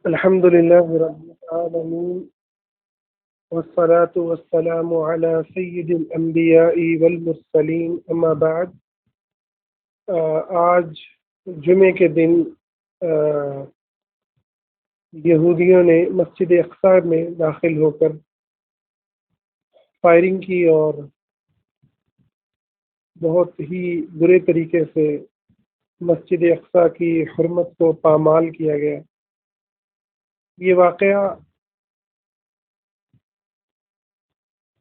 الحمد لله رب العالمين والصلاة والسلام على سيد الأنبياء والمرسلين أما بعد آج جمعے کے دن یہودیوں نے مسجد اقصی میں داخل ہو کر فائرنگ کی اور بہت ہی برے طریقے سے مسجد اقصی کی حرمت کو پامال کیا گیا۔ یہ واقعہ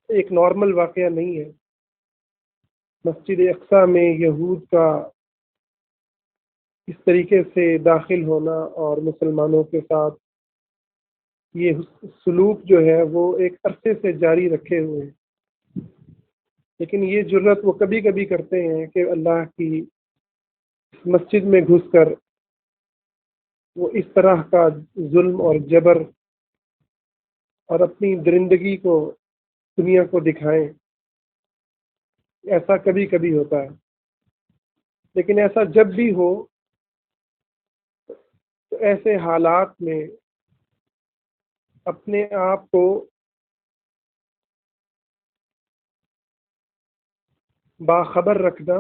ایک نارمل واقعہ نہیں ہے۔ مسجد اقصی میں یہود کا اس طریقے سے داخل ہونا اور مسلمانوں کے ساتھ یہ سلوک جو ہے وہ ایک عرصے سے جاری رکھے ہوئے ہیں، لیکن یہ جرت وہ کبھی کبھی کرتے ہیں کہ اللہ کی مسجد میں گھس کر وہ اس طرح کا ظلم اور جبر اور اپنی درندگی کو دنیا کو دکھائیں۔ ایسا کبھی کبھی ہوتا ہے، لیکن ایسا جب بھی ہو تو ایسے حالات میں اپنے آپ کو باخبر رکھنا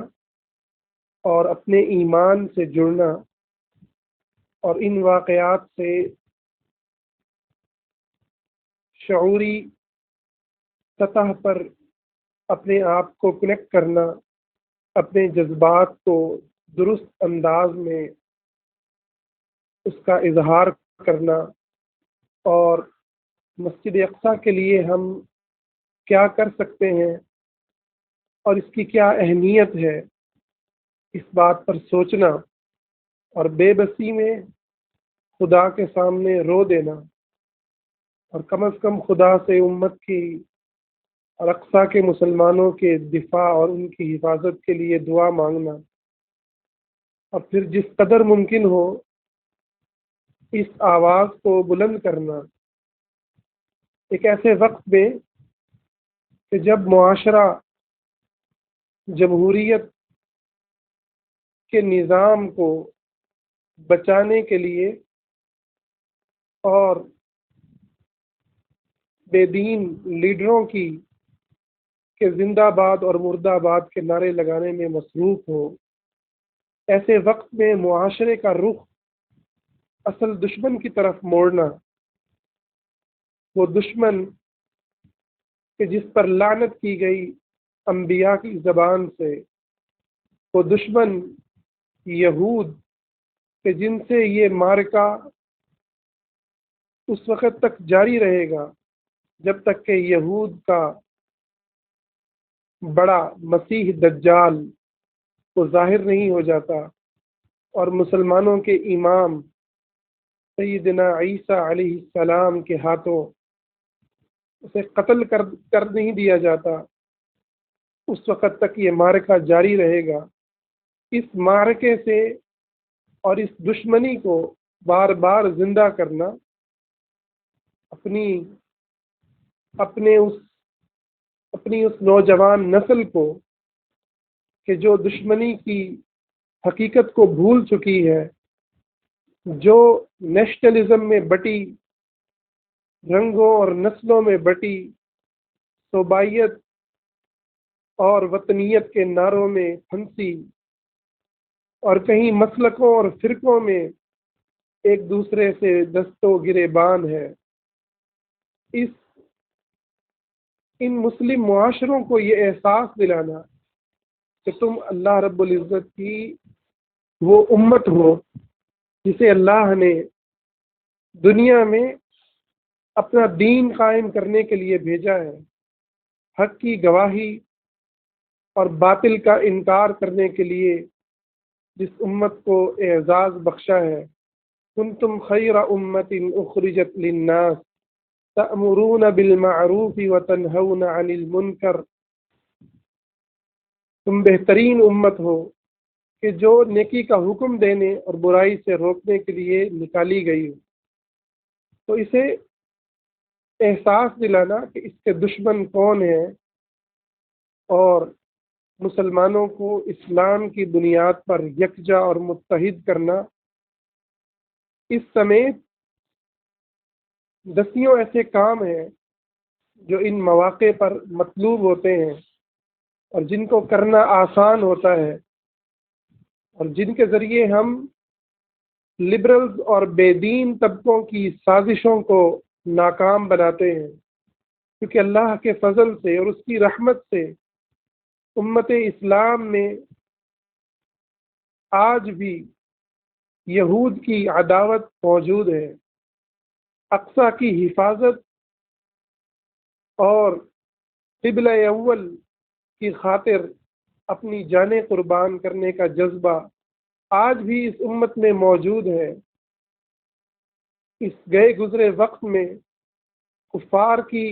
اور اپنے ایمان سے جڑنا اور ان واقعات سے شعوری سطح پر اپنے آپ کو کنیکٹ کرنا، اپنے جذبات کو درست انداز میں اس کا اظہار کرنا، اور مسجد اقصی کے لیے ہم کیا کر سکتے ہیں اور اس کی کیا اہمیت ہے، اس بات پر سوچنا اور بے بسی میں خدا کے سامنے رو دینا، اور کم از کم خدا سے امت کی اور اقصی کے مسلمانوں کے دفاع اور ان کی حفاظت کے لیے دعا مانگنا، اور پھر جس قدر ممکن ہو اس آواز کو بلند کرنا ایک ایسے وقت میں کہ جب معاشرہ جمہوریت کے نظام کو بچانے کے لیے اور بے دین لیڈروں کی کہ زندہ باد اور مردہ باد کے نعرے لگانے میں مصروف ہو، ایسے وقت میں معاشرے کا رخ اصل دشمن کی طرف موڑنا، وہ دشمن کہ جس پر لعنت کی گئی انبیاء کی زبان سے، وہ دشمن یہود کہ جن سے یہ معرکہ اس وقت تک جاری رہے گا جب تک کہ یہود کا بڑا مسیح دجال کو ظاہر نہیں ہو جاتا اور مسلمانوں کے امام سیدنا عیسیٰ علیہ السلام کے ہاتھوں اسے قتل کر نہیں دیا جاتا، اس وقت تک یہ معرکہ جاری رہے گا۔ اس معرکے سے اور اس دشمنی کو بار بار زندہ کرنا اپنی اس نوجوان نسل کو کہ جو دشمنی کی حقیقت کو بھول چکی ہے، جو نیشنلزم میں بٹی، رنگوں اور نسلوں میں بٹی، صوبائیت اور وطنیت کے نعروں میں پھنسی اور کہیں مسلکوں اور فرقوں میں ایک دوسرے سے دست و گریبان ہے، ان مسلم معاشروں کو یہ احساس دلانا کہ تم اللہ رب العزت کی وہ امت ہو جسے اللہ نے دنیا میں اپنا دین قائم کرنے کے لیے بھیجا ہے، حق کی گواہی اور باطل کا انکار کرنے کے لیے جس امت کو اعزاز بخشا ہے۔ کنتم خیر امت اخرجت للناس تأمرون بالمعروف وتنہون عن المنکر، تم بہترین امت ہو کہ جو نیکی کا حکم دینے اور برائی سے روکنے کے لیے نکالی گئی ہو۔ تو اسے احساس دلانا کہ اس کے دشمن کون ہیں اور مسلمانوں کو اسلام کی بنیاد پر یکجا اور متحد کرنا، اس سمیت دسیوں ایسے کام ہیں جو ان مواقع پر مطلوب ہوتے ہیں اور جن کو کرنا آسان ہوتا ہے، اور جن کے ذریعے ہم لبرلز اور بے دین طبقوں کی سازشوں کو ناکام بناتے ہیں، کیونکہ اللہ کے فضل سے اور اس کی رحمت سے امت اسلام میں آج بھی یہود کی عداوت موجود ہے۔ اقصی کی حفاظت اور قبلہ اول کی خاطر اپنی جانیں قربان کرنے کا جذبہ آج بھی اس امت میں موجود ہے۔ اس گئے گزرے وقت میں کفار کی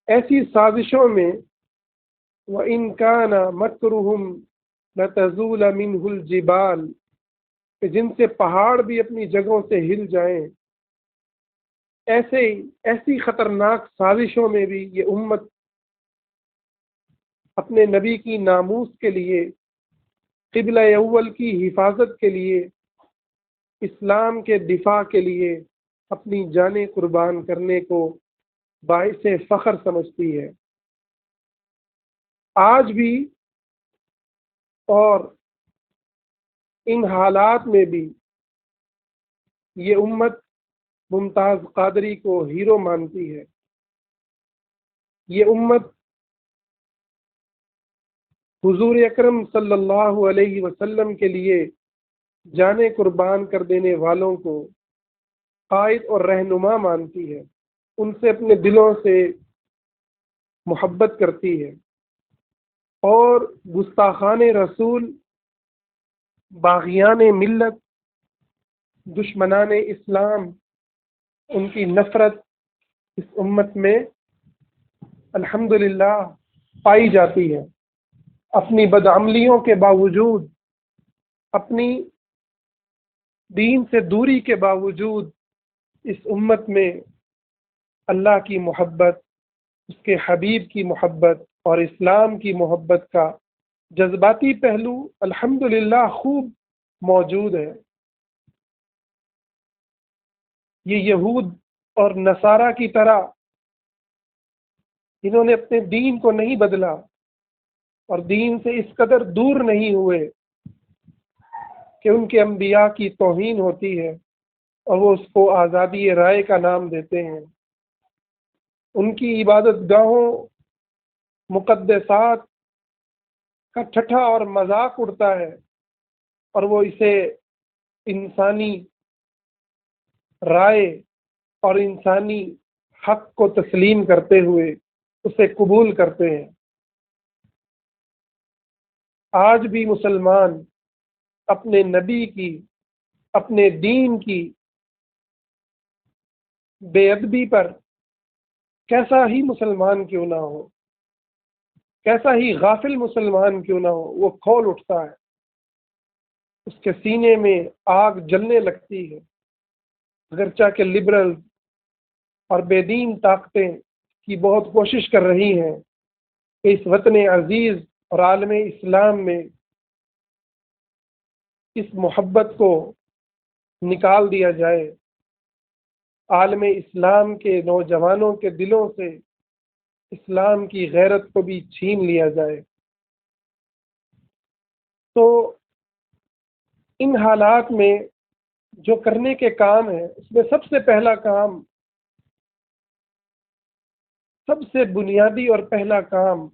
ایسی سازشوں میں وَإِن كَانَ مَكْرُهُمْ لَتَزُولَ مِنْهُ الْجِبَالُ کہ جن سے پہاڑ بھی اپنی جگہوں سے ہل جائیں، ایسی خطرناک سازشوں میں بھی یہ امت اپنے نبی کی ناموس کے لیے، قبلہ اول کی حفاظت کے لیے، اسلام کے دفاع کے لیے اپنی جانیں قربان کرنے کو باعث فخر سمجھتی ہے۔ آج بھی اور ان حالات میں بھی یہ امت ممتاز قادری کو ہیرو مانتی ہے۔ یہ امت حضور اکرم صلی اللہ علیہ وسلم کے لیے جانیں قربان کر دینے والوں کو قائد اور رہنما مانتی ہے، ان سے اپنے دلوں سے محبت کرتی ہے، اور گستاخان رسول، باغیان ملت، دشمنان اسلام، ان کی نفرت اس امت میں الحمدللہ پائی جاتی ہے۔ اپنی بدعملیوں کے باوجود، اپنی دین سے دوری کے باوجود اس امت میں اللہ کی محبت، اس کے حبیب کی محبت اور اسلام کی محبت کا جذباتی پہلو الحمدللہ خوب موجود ہے۔ یہ یہود اور نصارہ کی طرح انہوں نے اپنے دین کو نہیں بدلا اور دین سے اس قدر دور نہیں ہوئے کہ ان کے انبیاء کی توہین ہوتی ہے اور وہ اس کو آزادی رائے کا نام دیتے ہیں۔ ان کی عبادت گاہوں، مقدسات کا ٹھٹھا اور مذاق اڑتا ہے اور وہ اسے انسانی رائے اور انسانی حق کو تسلیم کرتے ہوئے اسے قبول کرتے ہیں۔ آج بھی مسلمان اپنے نبی کی، اپنے دین کی بے ادبی پر کیسا ہی مسلمان کیوں نہ ہو، کیسا ہی غافل مسلمان کیوں نہ ہو، وہ کھول اٹھتا ہے، اس کے سینے میں آگ جلنے لگتی ہے۔ اگرچہ کہ لبرل اور بے دین طاقتیں کی بہت کوشش کر رہی ہیں کہ اس وطن عزیز اور عالم اسلام میں اس محبت کو نکال دیا جائے، عالم اسلام کے نوجوانوں کے دلوں سے اسلام کی غیرت کو بھی چھین لیا جائے، تو ان حالات میں جو کرنے کے کام ہیں اس میں سب سے پہلا کام، سب سے بنیادی اور پہلا کام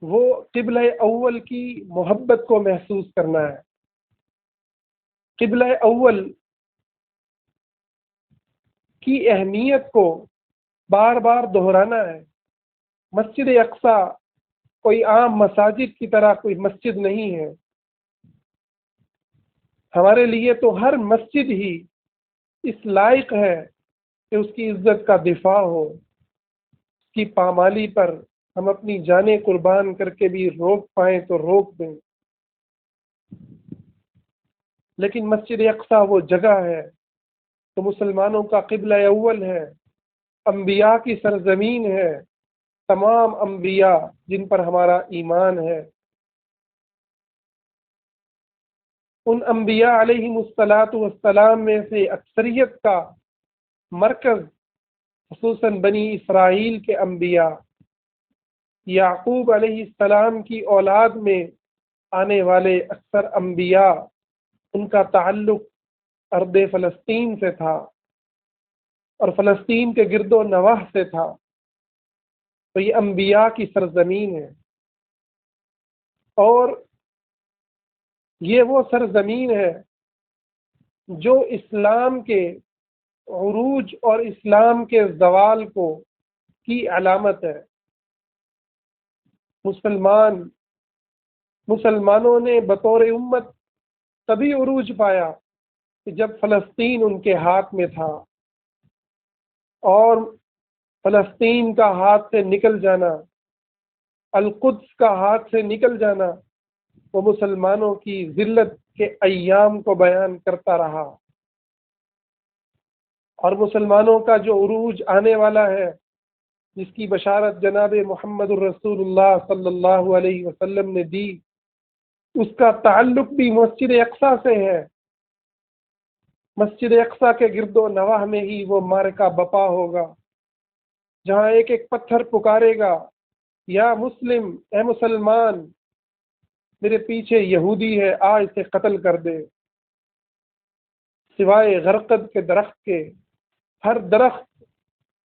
وہ قبلہ اول کی محبت کو محسوس کرنا ہے۔ قبلہ اول کی اہمیت کو بار بار دہرانا ہے۔ مسجد اقصی کوئی عام مساجد کی طرح کوئی مسجد نہیں ہے، ہمارے لیے تو ہر مسجد ہی اس لائق ہے کہ اس کی عزت کا دفاع ہو، اس کی پامالی پر ہم اپنی جانیں قربان کر کے بھی روک پائیں تو روک دیں، لیکن مسجد اقصی وہ جگہ ہے تو مسلمانوں کا قبلہ اول ہے، انبیاء کی سرزمین ہے، تمام انبیاء جن پر ہمارا ایمان ہے۔ ان انبیاء علیہم الصلاۃ والسلام میں سے اکثریت کا مرکز خصوصاً بنی اسرائیل کے انبیاء، یعقوب علیہ السلام کی اولاد میں آنے والے اکثر انبیاء، ان کا تعلق ارض فلسطین سے تھا اور فلسطین کے گرد و نواح سے تھا، تو یہ انبیاء کی سرزمین ہے، اور یہ وہ سرزمین ہے جو اسلام کے عروج اور اسلام کے زوال کی علامت ہے۔ مسلمانوں نے بطور امت تبھی عروج پایا کہ جب فلسطین ان کے ہاتھ میں تھا، اور فلسطین کا ہاتھ سے نکل جانا، القدس کا ہاتھ سے نکل جانا، وہ مسلمانوں کی ذلت کے ایام کو بیان کرتا رہا، اور مسلمانوں کا جو عروج آنے والا ہے، جس کی بشارت جناب محمد الرسول اللہ صلی اللہ علیہ وسلم نے دی، اس کا تعلق بھی مسجد اقصیٰ سے ہے۔ مسجد اقصیٰ کے گرد و نواح میں ہی وہ معرکہ بپا ہوگا، جہاں ایک ایک پتھر پکارے گا، یا مسلم، اے مسلمان، میرے پیچھے یہودی ہے، آ اسے قتل کر دے۔ سوائے غرقد کے درخت کے، ہر درخت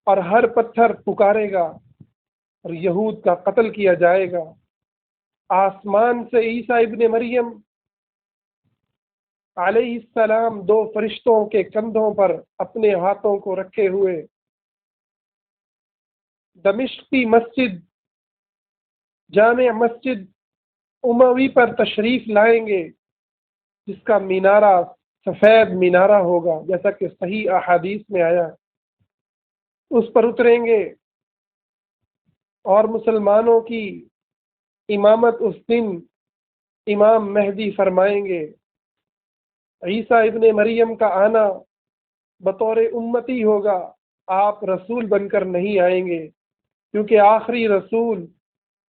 اور ہر پتھر پکارے گا اور یہود کا قتل کیا جائے گا۔ آسمان سے عیسیٰ ابن مریم علیہ السلام دو فرشتوں کے کندھوں پر اپنے ہاتھوں کو رکھے ہوئے دمشقی مسجد، جامع مسجد اموی پر تشریف لائیں گے، جس کا مینارہ سفید مینارہ ہوگا، جیسا کہ صحیح احادیث میں آیا۔ اس پر اتریں گے اور مسلمانوں کی امامت اس دن امام مہدی فرمائیں گے۔ عیسیٰ ابن مریم کا آنا بطور امتی ہوگا، آپ رسول بن کر نہیں آئیں گے، کیونکہ آخری رسول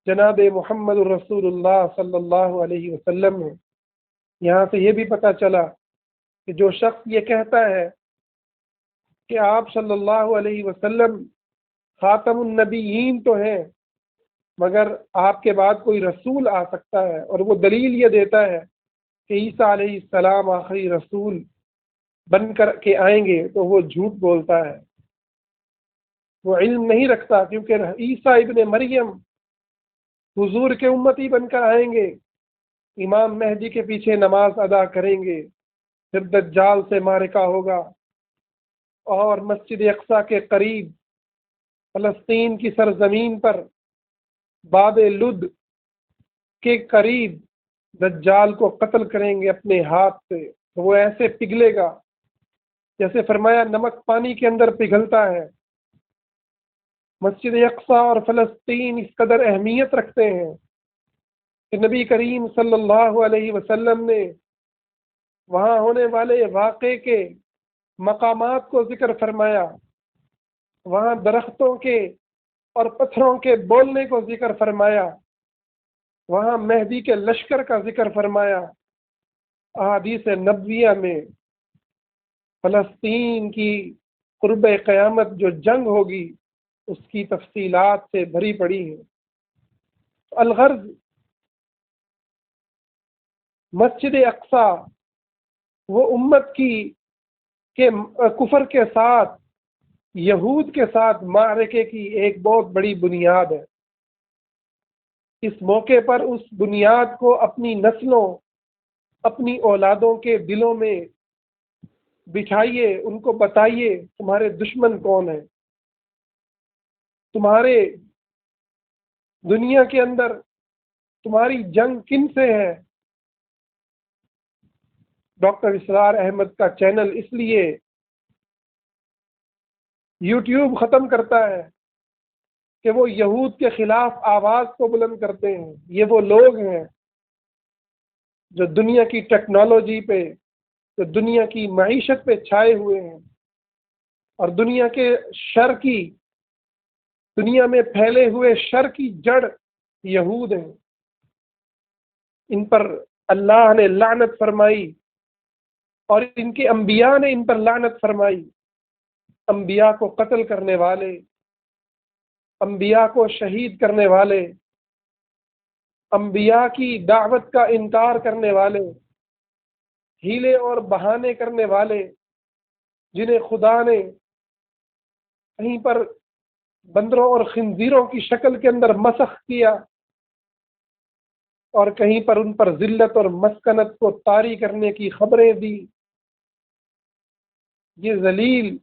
جناب محمد الرسول اللہ صلی اللہ علیہ وسلم ہے۔ یہاں سے یہ بھی پتہ چلا کہ جو شخص یہ کہتا ہے کہ آپ صلی اللہ علیہ وسلم خاتم النبیین تو ہیں، مگر آپ کے بعد کوئی رسول آ سکتا ہے، اور وہ دلیل یہ دیتا ہے کہ عیسیٰ علیہ السلام آخری رسول بن کر کے آئیں گے، تو وہ جھوٹ بولتا ہے، وہ علم نہیں رکھتا، کیونکہ عیسیٰ ابن مریم حضور کے امتی بن کر آئیں گے، امام مہدی کے پیچھے نماز ادا کریں گے، پھر دجال سے معرکہ ہوگا، اور مسجد اقصیٰ کے قریب فلسطین کی سرزمین پر باب لد کے قریب دجال کو قتل کریں گے اپنے ہاتھ سے، تو وہ ایسے پگھلے گا جیسے فرمایا نمک پانی کے اندر پگھلتا ہے۔ مسجد اقصیٰ اور فلسطین اس قدر اہمیت رکھتے ہیں کہ نبی کریم صلی اللہ علیہ وسلم نے وہاں ہونے والے واقعے کے مقامات کو ذکر فرمایا، وہاں درختوں کے اور پتھروں کے بولنے کو ذکر فرمایا، وہاں مہدی کے لشکر کا ذکر فرمایا۔ احادیث نبویہ میں فلسطین کی قرب قیامت جو جنگ ہوگی، اس کی تفصیلات سے بھری پڑی ہے۔ الغرض مسجد اقصیٰ وہ امت کے کفر کے ساتھ، یہود کے ساتھ معرکے کی ایک بہت بڑی بنیاد ہے۔ اس موقع پر اس بنیاد کو اپنی نسلوں، اپنی اولادوں کے دلوں میں بٹھائیے، ان کو بتائیے تمہارے دشمن کون ہیں، تمہارے دنیا کے اندر تمہاری جنگ کن سے ہے۔ ڈاکٹر اسرار احمد کا چینل اس لیے یوٹیوب ختم کرتا ہے کہ وہ یہود کے خلاف آواز کو بلند کرتے ہیں۔ یہ وہ لوگ ہیں جو دنیا کی ٹیکنالوجی پہ، جو دنیا کی معیشت پہ چھائے ہوئے ہیں، اور دنیا کے شر کی، دنیا میں پھیلے ہوئے شر کی جڑ یہود ہیں۔ ان پر اللہ نے لعنت فرمائی اور ان کے انبیاء نے ان پر لعنت فرمائی، انبیاء کو قتل کرنے والے، انبیاء کو شہید کرنے والے، انبیاء کی دعوت کا انکار کرنے والے، ہیلے اور بہانے کرنے والے، جنہیں خدا نے کہیں پر بندروں اور خنزیروں کی شکل کے اندر مسخ کیا اور کہیں پر ان پر ذلت اور مسکنت کو طاری کرنے کی خبریں دی۔ یہ ذلیل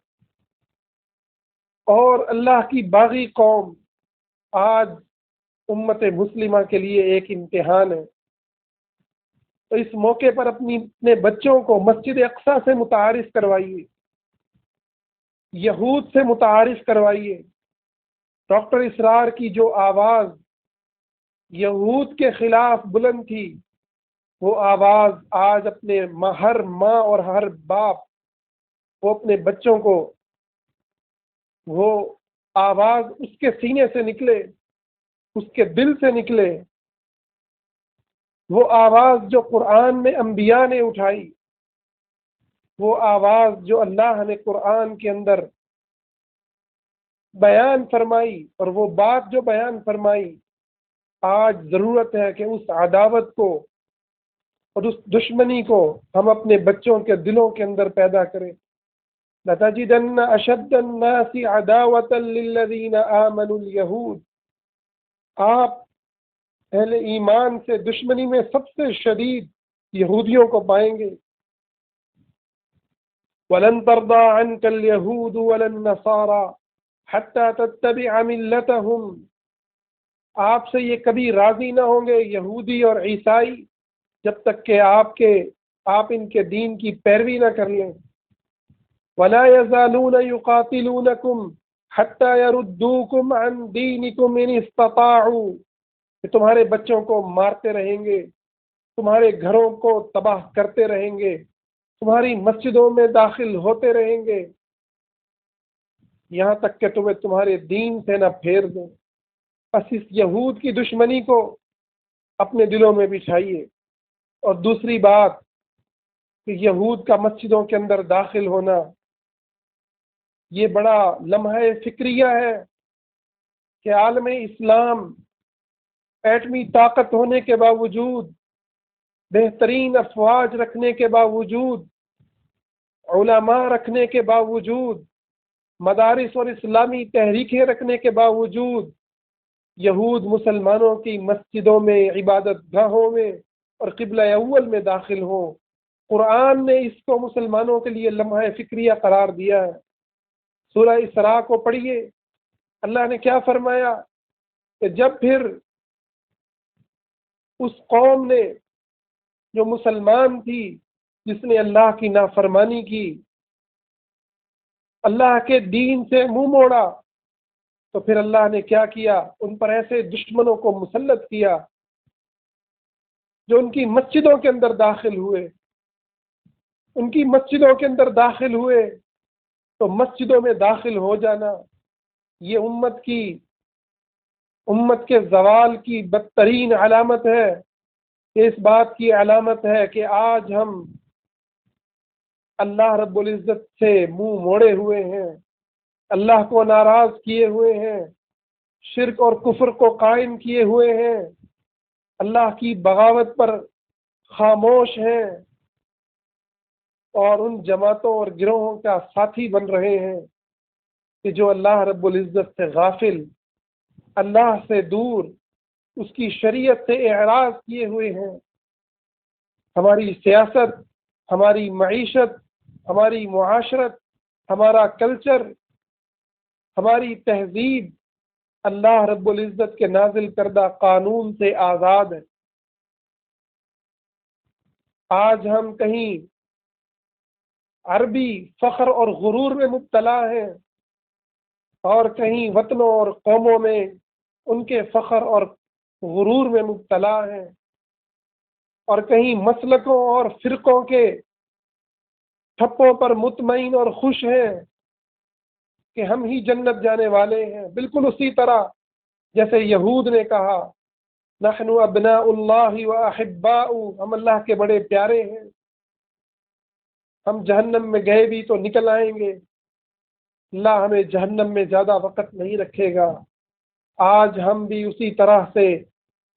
اور اللہ کی باغی قوم آج امت مسلمہ کے لیے ایک امتحان ہے۔ تو اس موقع پر اپنے بچوں کو مسجد اقصیٰ سے متعارف کروائیے، یہود سے متعارف کروائیے۔ ڈاکٹر اسرار کی جو آواز یہود کے خلاف بلند تھی، وہ آواز آج اپنے ہر ماں اور ہر باپ وہ اپنے بچوں کو وہ آواز اس کے سینے سے نکلے، اس کے دل سے نکلے، وہ آواز جو قرآن میں انبیاء نے اٹھائی، وہ آواز جو اللہ نے قرآن کے اندر بیان فرمائی، اور وہ بات جو بیان فرمائی، آج ضرورت ہے کہ اس عداوت کو اور اس دشمنی کو ہم اپنے بچوں کے دلوں کے اندر پیدا کریں۔ لَتَجِدَنَّ أَشَدَّ النَّاسِ عَدَاوَةً لِلَّذِينَ آمَنُوا الْيَهُودَ، آپ اہل ایمان سے دشمنی میں سب سے شدید یہودیوں کو پائیں گے۔ وَلَن تَرْضَىٰ عَنْكَ الْيَهُودُ وَلَا النَّصَارَىٰ حَتَّىٰ تَتَّبِعَ مِلَّتَهُمْ، آپ سے یہ کبھی راضی نہ ہوں گے یہودی اور عیسائی جب تک کہ آپ ان کے دین کی پیروی نہ کر لیں۔ وَلَا يَزَالُونَ يُقَاتِلُونَكُمْ حَتَّىٰ يَرُدُّوكُمْ عَنْ دِينِكُمْ إِنِ اسْتَطَاعُوا، کہ تمہارے بچوں کو مارتے رہیں گے، تمہارے گھروں کو تباہ کرتے رہیں گے، تمہاری مسجدوں میں داخل ہوتے رہیں گے، یہاں تک کہ تمہیں تمہارے دین سے نہ پھیر دیں۔ بس اس یہود کی دشمنی کو اپنے دلوں میں بچھائیے۔ اور دوسری بات کہ یہود کا مسجدوں کے اندر داخل ہونا یہ بڑا لمحہ فکریہ ہے کہ عالم اسلام ایٹمی طاقت ہونے کے باوجود، بہترین افواج رکھنے کے باوجود، علماء رکھنے کے باوجود، مدارس اور اسلامی تحریکیں رکھنے کے باوجود، یہود مسلمانوں کی مسجدوں میں، عبادت گاہوں میں اور قبلہ اول میں داخل ہوں۔ قرآن نے اس کو مسلمانوں کے لیے لمحہ فکریہ قرار دیا ہے۔ سورہ اسراء کو پڑھیے، اللہ نے کیا فرمایا کہ جب پھر اس قوم نے جو مسلمان تھی، جس نے اللہ کی نافرمانی کی، اللہ کے دین سے منہ موڑا، تو پھر اللہ نے کیا کیا؟ ان پر ایسے دشمنوں کو مسلط کیا جو ان کی مسجدوں کے اندر داخل ہوئے۔ ان کی مسجدوں کے اندر داخل ہوئے تو مسجدوں میں داخل ہو جانا یہ امت کے زوال کی بدترین علامت ہے۔ اس بات کی علامت ہے کہ آج ہم اللہ رب العزت سے منہ موڑے ہوئے ہیں، اللہ کو ناراض کیے ہوئے ہیں، شرک اور کفر کو قائم کیے ہوئے ہیں، اللہ کی بغاوت پر خاموش ہیں، اور ان جماعتوں اور گروہوں کا ساتھی بن رہے ہیں کہ جو اللہ رب العزت سے غافل، اللہ سے دور، اس کی شریعت سے اعراض کیے ہوئے ہیں۔ ہماری سیاست، ہماری معیشت، ہماری معاشرت، ہمارا کلچر، ہماری تہذیب اللہ رب العزت کے نازل کردہ قانون سے آزاد ہے۔ آج ہم کہیں عربی فخر اور غرور میں مبتلا ہیں، اور کہیں وطنوں اور قوموں میں ان کے فخر اور غرور میں مبتلا ہیں، اور کہیں مسلکوں اور فرقوں کے ٹھپوں پر مطمئن اور خوش ہیں کہ ہم ہی جنت جانے والے ہیں، بالکل اسی طرح جیسے یہود نے کہا نحن ابناء اللہ و احباؤ، ہم اللہ کے بڑے پیارے ہیں۔ ہم جہنم میں گئے بھی تو نکل آئیں گے، اللہ ہمیں جہنم میں زیادہ وقت نہیں رکھے گا۔ آج ہم بھی اسی طرح سے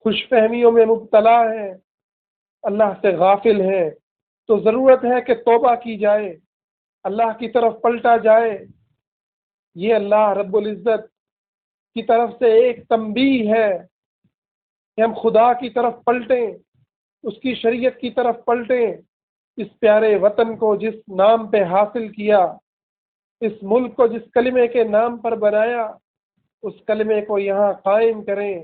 خوش فہمیوں میں مبتلا ہیں، اللہ سے غافل ہیں، تو ضرورت ہے کہ توبہ کی جائے، اللہ کی طرف پلٹا جائے۔ یہ اللہ رب العزت کی طرف سے ایک تنبیہ ہے کہ ہم خدا کی طرف پلٹیں، اس کی شریعت کی طرف پلٹیں، اس پیارے وطن کو جس نام پہ حاصل کیا، اس ملک کو جس کلمے کے نام پر بنایا، اس کلمے کو یہاں قائم کریں،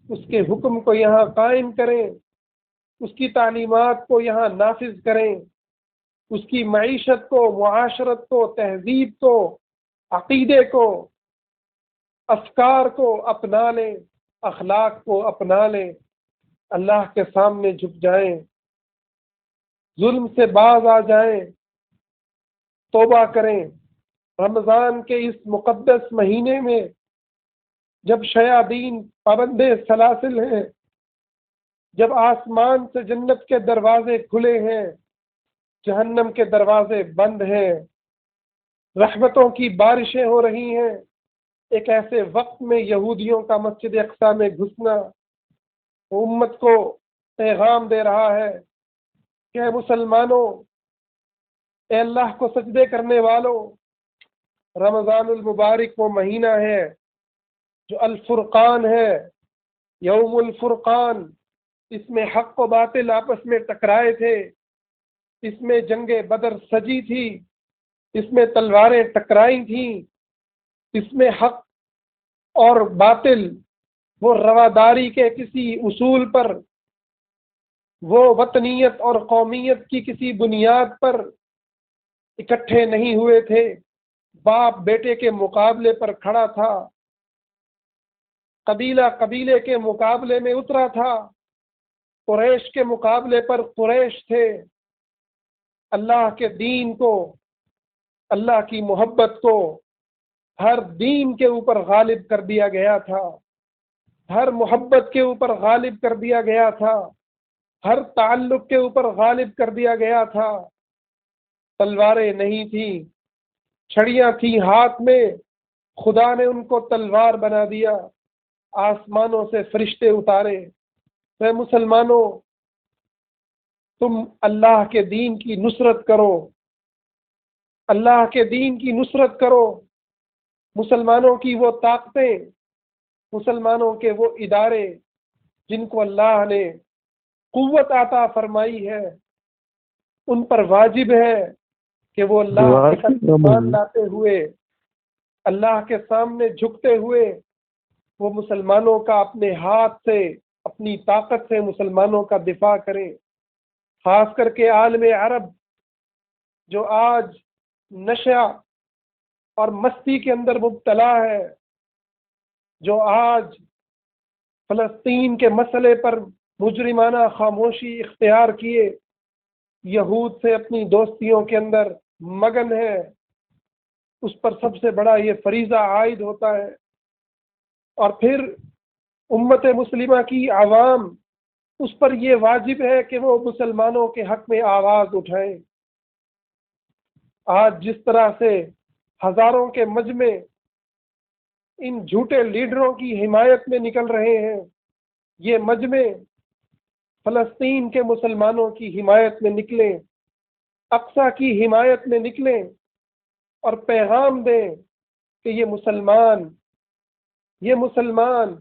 اس کے حکم کو یہاں قائم کریں، اس کی تعلیمات کو یہاں نافذ کریں، اس کی معیشت کو، معاشرت کو، تہذیب کو، عقیدے کو، افکار کو اپنا لیں، اخلاق کو اپنا لیں، اللہ کے سامنے جھک جائیں، ظلم سے باز آ جائیں، توبہ کریں۔ رمضان کے اس مقدس مہینے میں جب شیاطین پابندے سلاسل ہیں، جب آسمان سے جنت کے دروازے کھلے ہیں، جہنم کے دروازے بند ہیں، رحمتوں کی بارشیں ہو رہی ہیں، ایک ایسے وقت میں یہودیوں کا مسجد اقصی میں گھسنا امت کو پیغام دے رہا ہے کہ اے مسلمانوں، اے اللہ کو سجدے کرنے والوں، رمضان المبارک وہ مہینہ ہے جو الفرقان ہے، یوم الفرقان۔ اس میں حق و باطل آپس میں ٹکرائے تھے، اس میں جنگ بدر سجی تھی، اس میں تلواریں ٹکرائی تھیں، اس میں حق اور باطل وہ رواداری کے کسی اصول پر، وہ وطنیت اور قومیت کی کسی بنیاد پر اکٹھے نہیں ہوئے تھے۔ باپ بیٹے کے مقابلے پر کھڑا تھا، قبیلہ قبیلے کے مقابلے میں اترا تھا، قریش کے مقابلے پر قریش تھے۔ اللہ کے دین کو، اللہ کی محبت کو ہر دین کے اوپر غالب کر دیا گیا تھا، ہر محبت کے اوپر غالب کر دیا گیا تھا، ہر تعلق کے اوپر غالب کر دیا گیا تھا۔ تلواریں نہیں تھیں، چھڑیاں تھیں ہاتھ میں، خدا نے ان کو تلوار بنا دیا، آسمانوں سے فرشتے اتارے۔ اے مسلمانوں، تم اللہ کے دین کی نصرت کرو، اللہ کے دین کی نصرت کرو۔ مسلمانوں کی وہ طاقتیں، مسلمانوں کے وہ ادارے جن کو اللہ نے قوت عطا فرمائی ہے، ان پر واجب ہے کہ وہ اللہ کے ساتھ ایمان لاتے ہوئے، اللہ کے سامنے جھکتے ہوئے، وہ مسلمانوں کا اپنے ہاتھ سے، اپنی طاقت سے مسلمانوں کا دفاع کریں۔ خاص کر کے عالم عرب جو آج نشہ اور مستی کے اندر مبتلا ہے، جو آج فلسطین کے مسئلے پر مجرمانہ خاموشی اختیار کیے، یہود سے اپنی دوستیوں کے اندر مگن ہے، اس پر سب سے بڑا یہ فریضہ عائد ہوتا ہے۔ اور پھر امت مسلمہ کی عوام، اس پر یہ واجب ہے کہ وہ مسلمانوں کے حق میں آواز اٹھائیں۔ آج جس طرح سے ہزاروں کے مجمع ان جھوٹے لیڈروں کی حمایت میں نکل رہے ہیں، یہ مجمع فلسطین کے مسلمانوں کی حمایت میں نکلیں، اقصی کی حمایت میں نکلیں اور پیغام دیں کہ یہ مسلمان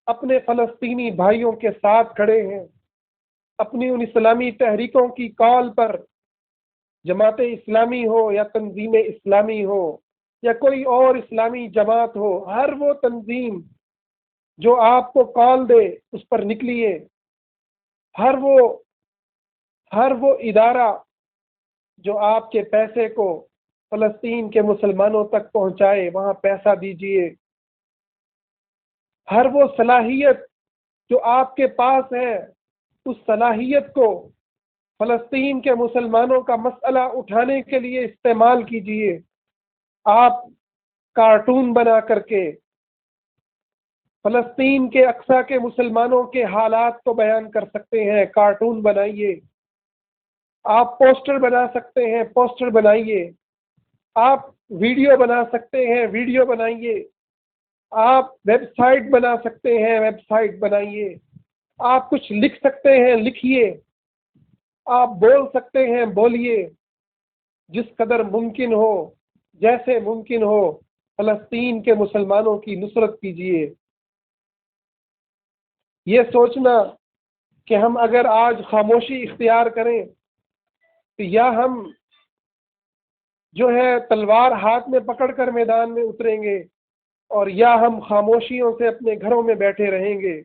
اپنے فلسطینی بھائیوں کے ساتھ کھڑے ہیں، اپنی ان اسلامی تحریکوں کی کال پر، جماعت اسلامی ہو یا تنظیم اسلامی ہو یا کوئی اور اسلامی جماعت ہو، ہر وہ تنظیم جو آپ کو کال دے اس پر نکلیے، ہر وہ ادارہ جو آپ کے پیسے کو فلسطین کے مسلمانوں تک پہنچائے، وہاں پیسہ دیجیے۔ ہر وہ صلاحیت جو آپ کے پاس ہے، اس صلاحیت کو فلسطین کے مسلمانوں کا مسئلہ اٹھانے کے لیے استعمال کیجیے۔ آپ کارٹون بنا کر کے فلسطین کے اقصی کے مسلمانوں کے حالات کو بیان کر سکتے ہیں، کارٹون بنائیے۔ آپ پوسٹر بنا سکتے ہیں، پوسٹر بنائیے، آپ ویڈیو بنا سکتے ہیں، ویڈیو بنائیے، آپ ویب سائٹ بنا سکتے ہیں، ویب سائٹ بنائیے، آپ کچھ لکھ سکتے ہیں، لکھیے، آپ بول سکتے ہیں، بولیے، جس قدر ممکن ہو، جیسے ممکن ہو فلسطین کے مسلمانوں کی نصرت کیجیے۔ یہ سوچنا کہ ہم اگر آج خاموشی اختیار کریں تو یا ہم جو ہے تلوار ہاتھ میں پکڑ کر میدان میں اتریں گے، اور یا ہم خاموشیوں سے اپنے گھروں میں بیٹھے رہیں گے،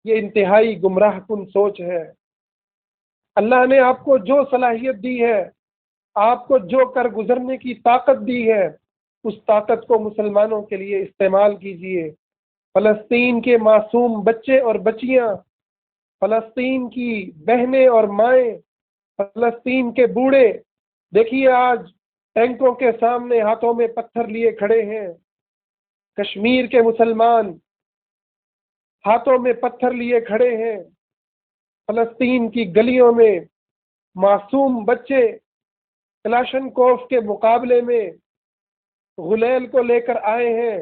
یہ انتہائی گمراہ کن سوچ ہے۔ اللہ نے آپ کو جو صلاحیت دی ہے، آپ کو جو کر گزرنے کی طاقت دی ہے، اس طاقت کو مسلمانوں کے لیے استعمال کیجیے۔ فلسطین کے معصوم بچے اور بچیاں، فلسطین کی بہنیں اور مائیں، فلسطین کے بوڑھے، دیکھیے آج ٹینکوں کے سامنے ہاتھوں میں پتھر لیے کھڑے ہیں۔ کشمیر کے مسلمان ہاتھوں میں پتھر لیے کھڑے ہیں۔ فلسطین کی گلیوں میں معصوم بچے کلاشن کوف کے مقابلے میں غلیل کو لے کر آئے ہیں،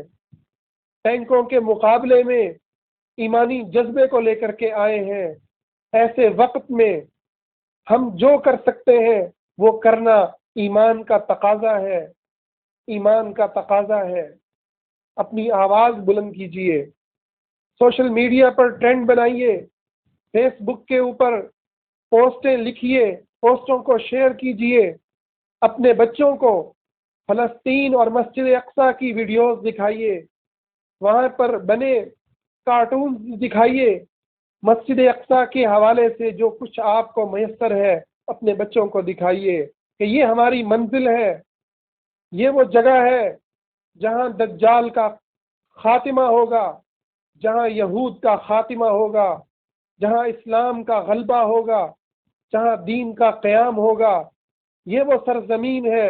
ٹینکوں کے مقابلے میں ایمانی جذبے کو لے کر کے آئے ہیں۔ ایسے وقت میں ہم جو کر سکتے ہیں وہ کرنا ایمان کا تقاضا ہے، ایمان کا تقاضا ہے۔ اپنی آواز بلند کیجیے، سوشل میڈیا پر ٹرینڈ بنائیے، فیس بک کے اوپر پوسٹیں لکھیے، پوسٹوں کو شیئر کیجیے، اپنے بچوں کو فلسطین اور مسجد اقصیٰ کی ویڈیوز دکھائیے، وہاں پر بنے کارٹونز دکھائیے، مسجد اقصیٰ کے حوالے سے جو کچھ آپ کو میسر ہے اپنے بچوں کو دکھائیے کہ یہ ہماری منزل ہے، یہ وہ جگہ ہے جہاں دجال کا خاتمہ ہوگا، جہاں یہود کا خاتمہ ہوگا، جہاں اسلام کا غلبہ ہوگا، جہاں دین کا قیام ہوگا۔ یہ وہ سرزمین ہے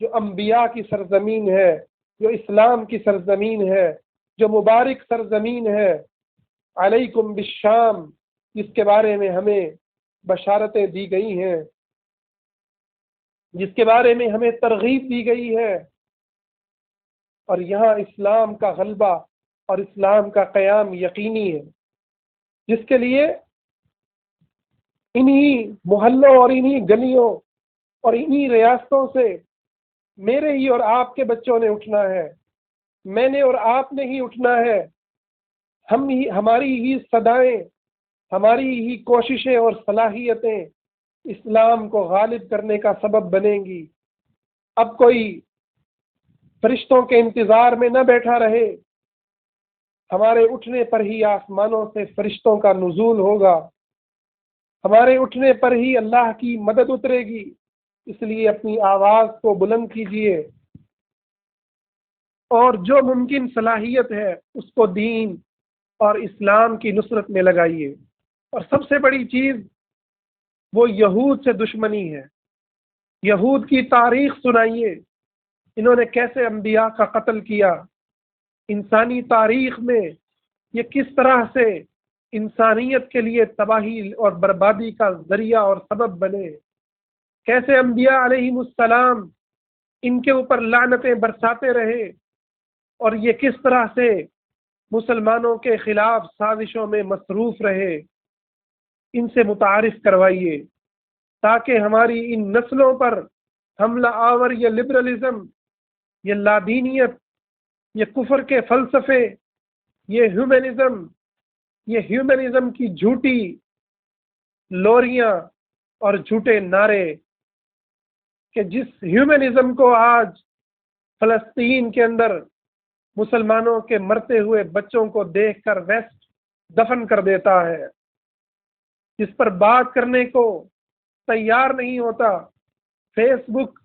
جو انبیاء کی سرزمین ہے، جو اسلام کی سرزمین ہے، جو مبارک سرزمین ہے۔ علیکم بالشام، جس کے بارے میں ہمیں بشارتیں دی گئی ہیں، جس کے بارے میں ہمیں ترغیب دی گئی ہے، اور یہاں اسلام کا غلبہ اور اسلام کا قیام یقینی ہے، جس کے لیے انہی محلوں اور انہی گلیوں اور انہی ریاستوں سے میرے ہی اور آپ کے بچوں نے اٹھنا ہے، میں نے اور آپ نے ہی اٹھنا ہے۔ ہماری ہی صدائیں، ہماری ہی کوششیں اور صلاحیتیں اسلام کو غالب کرنے کا سبب بنیں گی۔ اب کوئی فرشتوں کے انتظار میں نہ بیٹھا رہے، ہمارے اٹھنے پر ہی آسمانوں سے فرشتوں کا نزول ہوگا، ہمارے اٹھنے پر ہی اللہ کی مدد اترے گی۔ اس لیے اپنی آواز کو بلند کیجیے، اور جو ممکن صلاحیت ہے اس کو دین اور اسلام کی نصرت میں لگائیے۔ اور سب سے بڑی چیز وہ یہود سے دشمنی ہے۔ یہود کی تاریخ سنائیے، انہوں نے کیسے انبیاء کا قتل کیا، انسانی تاریخ میں یہ کس طرح سے انسانیت کے لیے تباہی اور بربادی کا ذریعہ اور سبب بنے، کیسے انبیاء علیہم السلام ان کے اوپر لعنتیں برساتے رہے، اور یہ کس طرح سے مسلمانوں کے خلاف سازشوں میں مصروف رہے۔ ان سے متعارف کروائیے تاکہ ہماری ان نسلوں پر حملہ آور یہ لبرلزم، یہ لادینیت، یہ کفر کے فلسفے، یہ ہیومنزم کی جھوٹی لوریاں اور جھوٹے نعرے، کہ جس ہیومنزم کو آج فلسطین کے اندر مسلمانوں کے مرتے ہوئے بچوں کو دیکھ کر ویسٹ دفن کر دیتا ہے، جس پر بات کرنے کو تیار نہیں ہوتا، فیس بک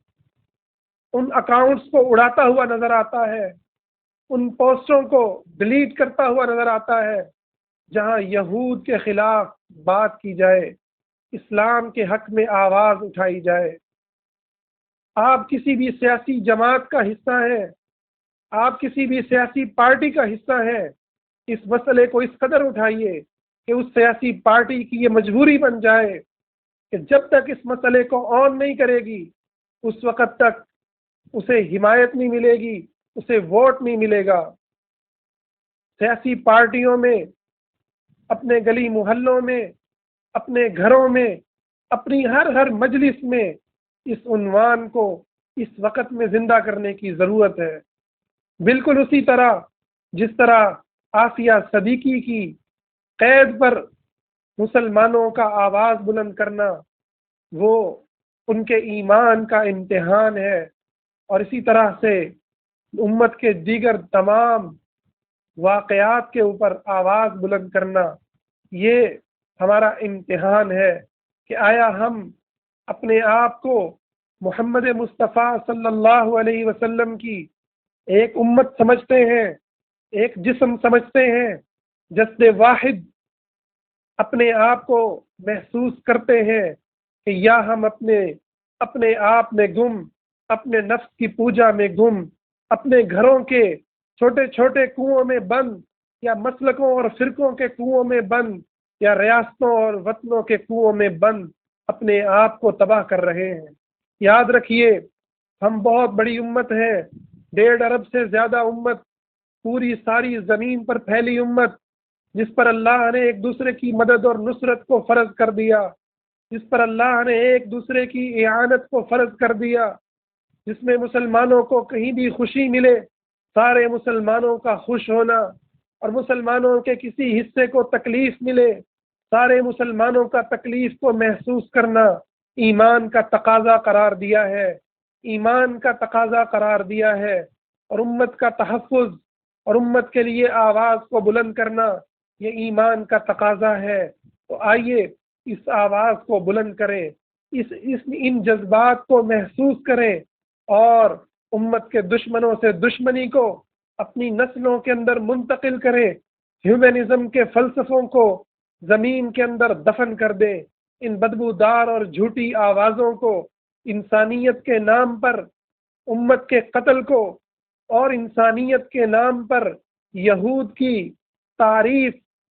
ان اکاؤنٹس کو اڑاتا ہوا نظر آتا ہے، ان پوسٹوں کو ڈیلیٹ کرتا ہوا نظر آتا ہے جہاں یہود کے خلاف بات کی جائے، اسلام کے حق میں آواز اٹھائی جائے۔ آپ کسی بھی سیاسی جماعت کا حصہ ہیں، آپ کسی بھی سیاسی پارٹی کا حصہ ہیں، اس مسئلے کو اس قدر اٹھائیے کہ اس سیاسی پارٹی کی یہ مجبوری بن جائے کہ جب تک اس مسئلے کو آن نہیں کرے گی اس وقت تک اسے حمایت نہیں ملے گی، اسے ووٹ نہیں ملے گا۔ سیاسی پارٹیوں میں، اپنے گلی محلوں میں، اپنے گھروں میں، اپنی ہر مجلس میں اس عنوان کو اس وقت میں زندہ کرنے کی ضرورت ہے۔ بالکل اسی طرح جس طرح آسیہ صدیقی کی قید پر مسلمانوں کا آواز بلند کرنا وہ ان کے ایمان کا امتحان ہے، اور اسی طرح سے امت کے دیگر تمام واقعات کے اوپر آواز بلند کرنا یہ ہمارا امتحان ہے کہ آیا ہم اپنے آپ کو محمد مصطفیٰ صلی اللہ علیہ وسلم کی ایک امت سمجھتے ہیں، ایک جسم سمجھتے ہیں، جسد واحد اپنے آپ کو محسوس کرتے ہیں، کہ یا ہم اپنے آپ میں گم، اپنے نفس کی پوجا میں گم، اپنے گھروں کے چھوٹے چھوٹے کنوؤں میں بند، یا مسلکوں اور فرقوں کے کنوؤں میں بند، یا ریاستوں اور وطنوں کے کنوؤں میں بند اپنے آپ کو تباہ کر رہے ہیں۔ یاد رکھیے ہم بہت بڑی امت ہیں، 1.5 ارب سے زیادہ امت، پوری ساری زمین پر پھیلی امت، جس پر اللہ نے ایک دوسرے کی مدد اور نصرت کو فرض کر دیا، جس پر اللہ نے ایک دوسرے کی اعانت کو فرض کر دیا، جس میں مسلمانوں کو کہیں بھی خوشی ملے سارے مسلمانوں کا خوش ہونا، اور مسلمانوں کے کسی حصے کو تکلیف ملے سارے مسلمانوں کا تکلیف کو محسوس کرنا ایمان کا تقاضا قرار دیا ہے، ایمان کا تقاضا قرار دیا ہے، اور امت کا تحفظ اور امت کے لیے آواز کو بلند کرنا یہ ایمان کا تقاضا ہے۔ تو آئیے اس آواز کو بلند کریں، ان جذبات کو محسوس کریں، اور امت کے دشمنوں سے دشمنی کو اپنی نسلوں کے اندر منتقل کریں، ہیومنزم کے فلسفوں کو زمین کے اندر دفن کر دیں، ان بدبودار اور جھوٹی آوازوں کو، انسانیت کے نام پر امت کے قتل کو، اور انسانیت کے نام پر یہود کی تعریف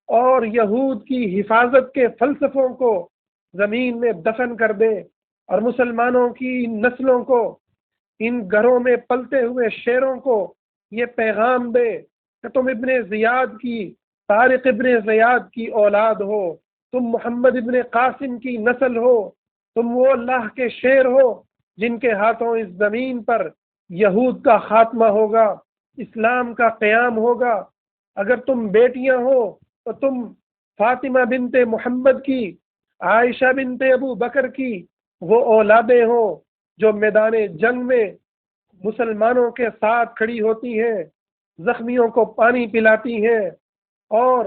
اور یہود کی حفاظت کے فلسفوں کو زمین میں دفن کر دیں، اور مسلمانوں کی ان نسلوں کو، ان گھروں میں پلتے ہوئے شیروں کو یہ پیغام دے کہ تم ابن زیاد کی، طارق ابن زیاد کی اولاد ہو، تم محمد ابن قاسم کی نسل ہو، تم وہ اللہ کے شیر ہو جن کے ہاتھوں اس زمین پر یہود کا خاتمہ ہوگا، اسلام کا قیام ہوگا۔ اگر تم بیٹیاں ہو تو تم فاطمہ بنت محمد کی، عائشہ بنت ابو بکر کی وہ اولادیں ہو جو میدان جنگ میں مسلمانوں کے ساتھ کھڑی ہوتی ہیں، زخمیوں کو پانی پلاتی ہیں، اور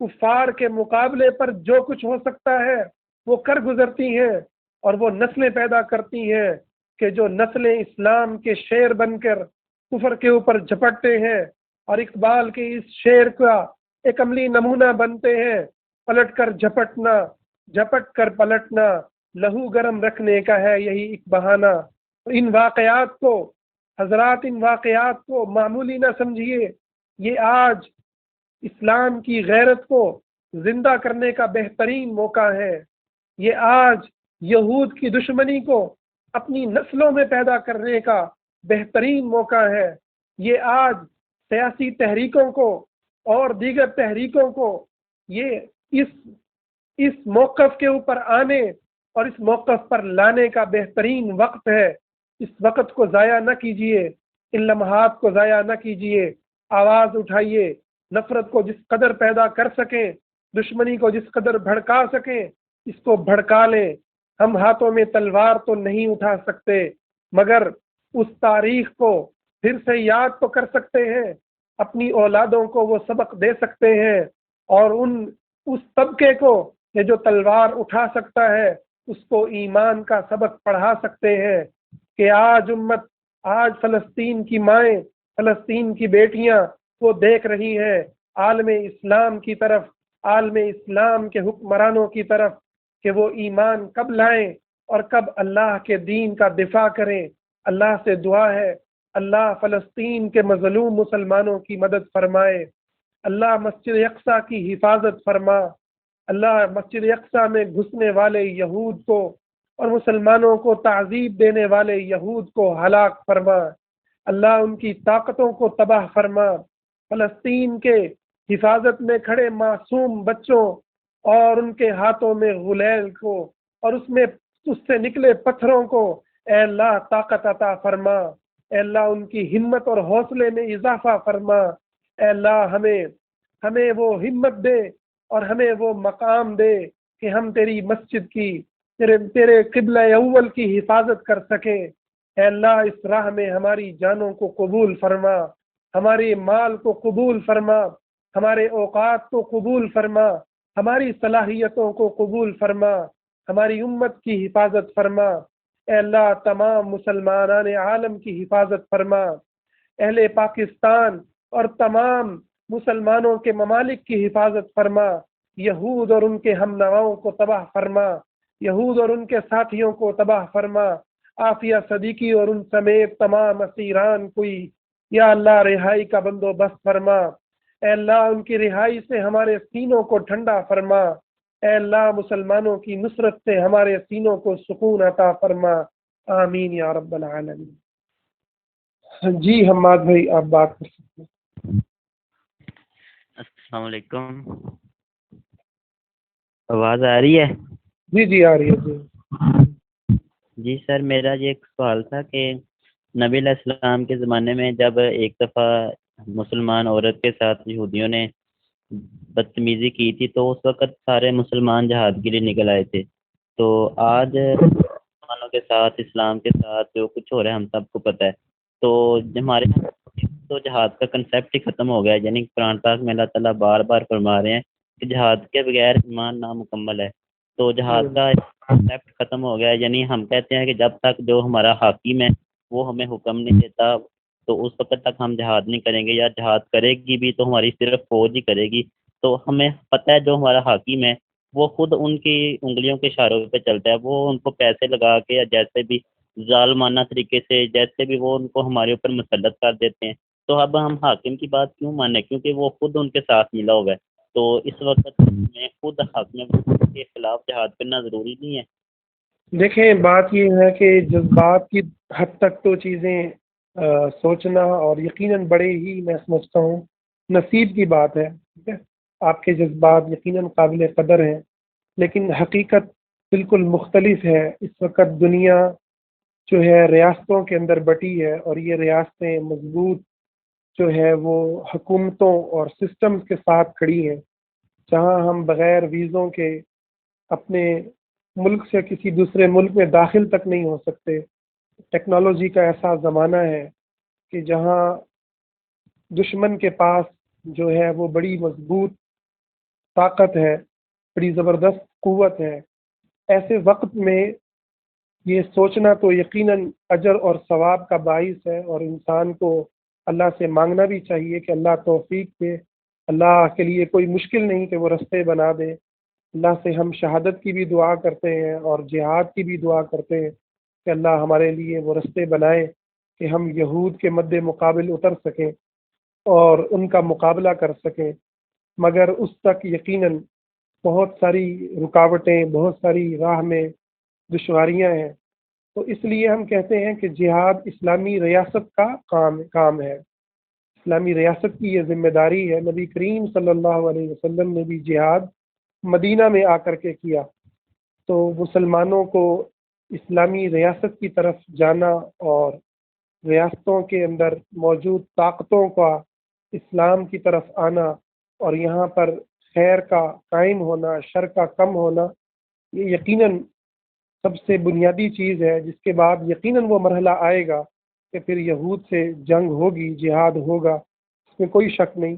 کفار کے مقابلے پر جو کچھ ہو سکتا ہے وہ کر گزرتی ہیں، اور وہ نسلیں پیدا کرتی ہیں کہ جو نسلیں اسلام کے شیر بن کر کفر کے اوپر جھپٹتے ہیں، اور اقبال کے اس شعر کا ایک عملی نمونہ بنتے ہیں، پلٹ کر جھپٹنا، جھپٹ کر پلٹنا، لہو گرم رکھنے کا ہے یہی ایک بہانہ۔ ان واقعات کو حضرات، ان واقعات کو معمولی نہ سمجھیے، یہ آج اسلام کی غیرت کو زندہ کرنے کا بہترین موقع ہے، یہ آج یہود کی دشمنی کو اپنی نسلوں میں پیدا کرنے کا بہترین موقع ہے، یہ آج سیاسی تحریکوں کو اور دیگر تحریکوں کو یہ اس موقف کے اوپر آنے اور اس موقف پر لانے کا بہترین وقت ہے۔ اس وقت کو ضائع نہ کیجیے، ان لمحات کو ضائع نہ کیجیے، آواز اٹھائیے، نفرت کو جس قدر پیدا کر سکیں، دشمنی کو جس قدر بھڑکا سکیں اس کو بھڑکا لیں۔ ہم ہاتھوں میں تلوار تو نہیں اٹھا سکتے، مگر اس تاریخ کو پھر سے یاد تو کر سکتے ہیں، اپنی اولادوں کو وہ سبق دے سکتے ہیں، اور اس طبقے کو کہ جو تلوار اٹھا سکتا ہے اس کو ایمان کا سبق پڑھا سکتے ہیں کہ آج فلسطین کی مائیں، فلسطین کی بیٹیاں وہ دیکھ رہی ہیں عالم اسلام کی طرف، عالم اسلام کے حکمرانوں کی طرف، کہ وہ ایمان کب لائیں اور کب اللہ کے دین کا دفاع کریں۔ اللہ سے دعا ہے اللہ فلسطین کے مظلوم مسلمانوں کی مدد فرمائے، اللہ مسجد اقصی کی حفاظت فرما، اللہ مسجد اقصی میں گھسنے والے یہود کو اور مسلمانوں کو تعذیب دینے والے یہود کو ہلاک فرما، اللہ ان کی طاقتوں کو تباہ فرما، فلسطین کے حفاظت میں کھڑے معصوم بچوں اور ان کے ہاتھوں میں غلیل کو اور اس سے نکلے پتھروں کو اے اللہ طاقت عطا فرما، اے اللہ ان کی ہمت اور حوصلے میں اضافہ فرما، اے اللہ ہمیں وہ ہمت دے اور ہمیں وہ مقام دے کہ ہم تیری مسجد کی تیرے قبلہ اول کی حفاظت کر سکیں۔ اے اللہ اس راہ میں ہماری جانوں کو قبول فرما، ہمارے مال کو قبول فرما، ہمارے اوقات کو قبول فرما، ہماری صلاحیتوں کو قبول فرما، ہماری امت کی حفاظت فرما۔ اے اللہ تمام مسلمانان عالم کی حفاظت فرما، اہل پاکستان اور تمام مسلمانوں کے ممالک کی حفاظت فرما، یہود اور ان کے ہم نواؤں کو تباہ فرما، یہود اور ان کے ساتھیوں کو تباہ فرما، عافیہ صدیقی اور ان سمیت تمام اسیران کوئی یا اللہ رہائی کا بندوبست فرما، اے اللہ ان کی رہائی سے ہمارے سینوں کو ٹھنڈا فرما، اے اللہ مسلمانوں کی نصرت سے ہمارے سینوں کو سکون عطا فرما، آمین یا رب العالمین۔ جی حماد بھائی آپ بات کر سکتے ہیں۔ السلام علیکم، آواز آ رہی ہے؟ جی جی آ رہی ہے جی۔ جی سر، میرا یہ ایک سوال تھا کہ نبی علیہ السلام کے زمانے میں جب ایک دفعہ مسلمان عورت کے ساتھ یہودیوں نے بدتمیزی کی تھی تو اس وقت سارے مسلمان جہاد کے لیے نکل آئے تھے، تو آج مسلمانوں کے ساتھ اسلام کے ساتھ جو کچھ ہو رہا ہے ہم سب کو پتہ ہے، تو ہمارے تو جہاد کا کنسیپٹ ہی ختم ہو گیا ہے، یعنی قرآن پاک میں اللہ تعالیٰ بار بار فرما رہے ہیں کہ جہاد کے بغیر ایمان نامکمل ہے، تو جہاد کا کنسیپٹ ختم ہو گیا ہے، یعنی ہم کہتے ہیں کہ جب تک جو ہمارا حاکم ہے وہ ہمیں حکم نہیں دیتا تو اس وقت تک ہم جہاد نہیں کریں گے، یا جہاد کرے گی بھی تو ہماری صرف فوج ہی کرے گی۔ تو ہمیں پتہ ہے جو ہمارا حاکم ہے وہ خود ان کی انگلیوں کے اشاروں پہ چلتا ہے، وہ ان کو پیسے لگا کے یا جیسے بھی ظالمانہ طریقے سے جیسے بھی وہ ان کو ہمارے اوپر مسلط کر دیتے ہیں، تو اب ہم حاکم کی بات کیوں مانیں، کیونکہ وہ خود ان کے ساتھ ملا ہوا ہے، تو اس وقت میں خود حاکم کے خلاف جہاد کرنا ضروری نہیں ہے؟ دیکھیں بات یہ ہے کہ جذبات کی حد تک تو چیزیں سوچنا اور یقیناً بڑے ہی میں سمجھتا ہوں نصیب کی بات ہے، ٹھیک ہے، آپ کے جذبات یقیناً قابل قدر ہیں، لیکن حقیقت بالکل مختلف ہے۔ اس وقت دنیا جو ہے ریاستوں کے اندر بٹی ہے اور یہ ریاستیں مضبوط جو ہے وہ حکومتوں اور سسٹمز کے ساتھ کھڑی ہیں، جہاں ہم بغیر ویزوں کے اپنے ملک سے کسی دوسرے ملک میں داخل تک نہیں ہو سکتے۔ ٹیکنالوجی کا ایسا زمانہ ہے کہ جہاں دشمن کے پاس جو ہے وہ بڑی مضبوط طاقت ہے، بڑی زبردست قوت ہے۔ ایسے وقت میں یہ سوچنا تو یقیناً اجر اور ثواب کا باعث ہے، اور انسان کو اللہ سے مانگنا بھی چاہیے کہ اللہ توفیق دے۔ اللہ کے لیے کوئی مشکل نہیں کہ وہ رستے بنا دے۔ اللہ سے ہم شہادت کی بھی دعا کرتے ہیں اور جہاد کی بھی دعا کرتے ہیں کہ اللہ ہمارے لیے وہ رستے بنائے کہ ہم یہود کے مد مقابل اتر سکیں اور ان کا مقابلہ کر سکیں، مگر اس تک یقیناً بہت ساری رکاوٹیں، بہت ساری راہ میں دشواریاں ہیں۔ تو اس لیے ہم کہتے ہیں کہ جہاد اسلامی ریاست کا کام ہے، اسلامی ریاست کی یہ ذمہ داری ہے۔ نبی کریم صلی اللہ علیہ وسلم نے بھی جہاد مدینہ میں آ کر کے کیا، تو مسلمانوں کو اسلامی ریاست کی طرف جانا اور ریاستوں کے اندر موجود طاقتوں کا اسلام کی طرف آنا اور یہاں پر خیر کا قائم ہونا، شر کا کم ہونا، یہ یقیناً سب سے بنیادی چیز ہے، جس کے بعد یقیناً وہ مرحلہ آئے گا کہ پھر یہود سے جنگ ہوگی، جہاد ہوگا، اس میں کوئی شک نہیں۔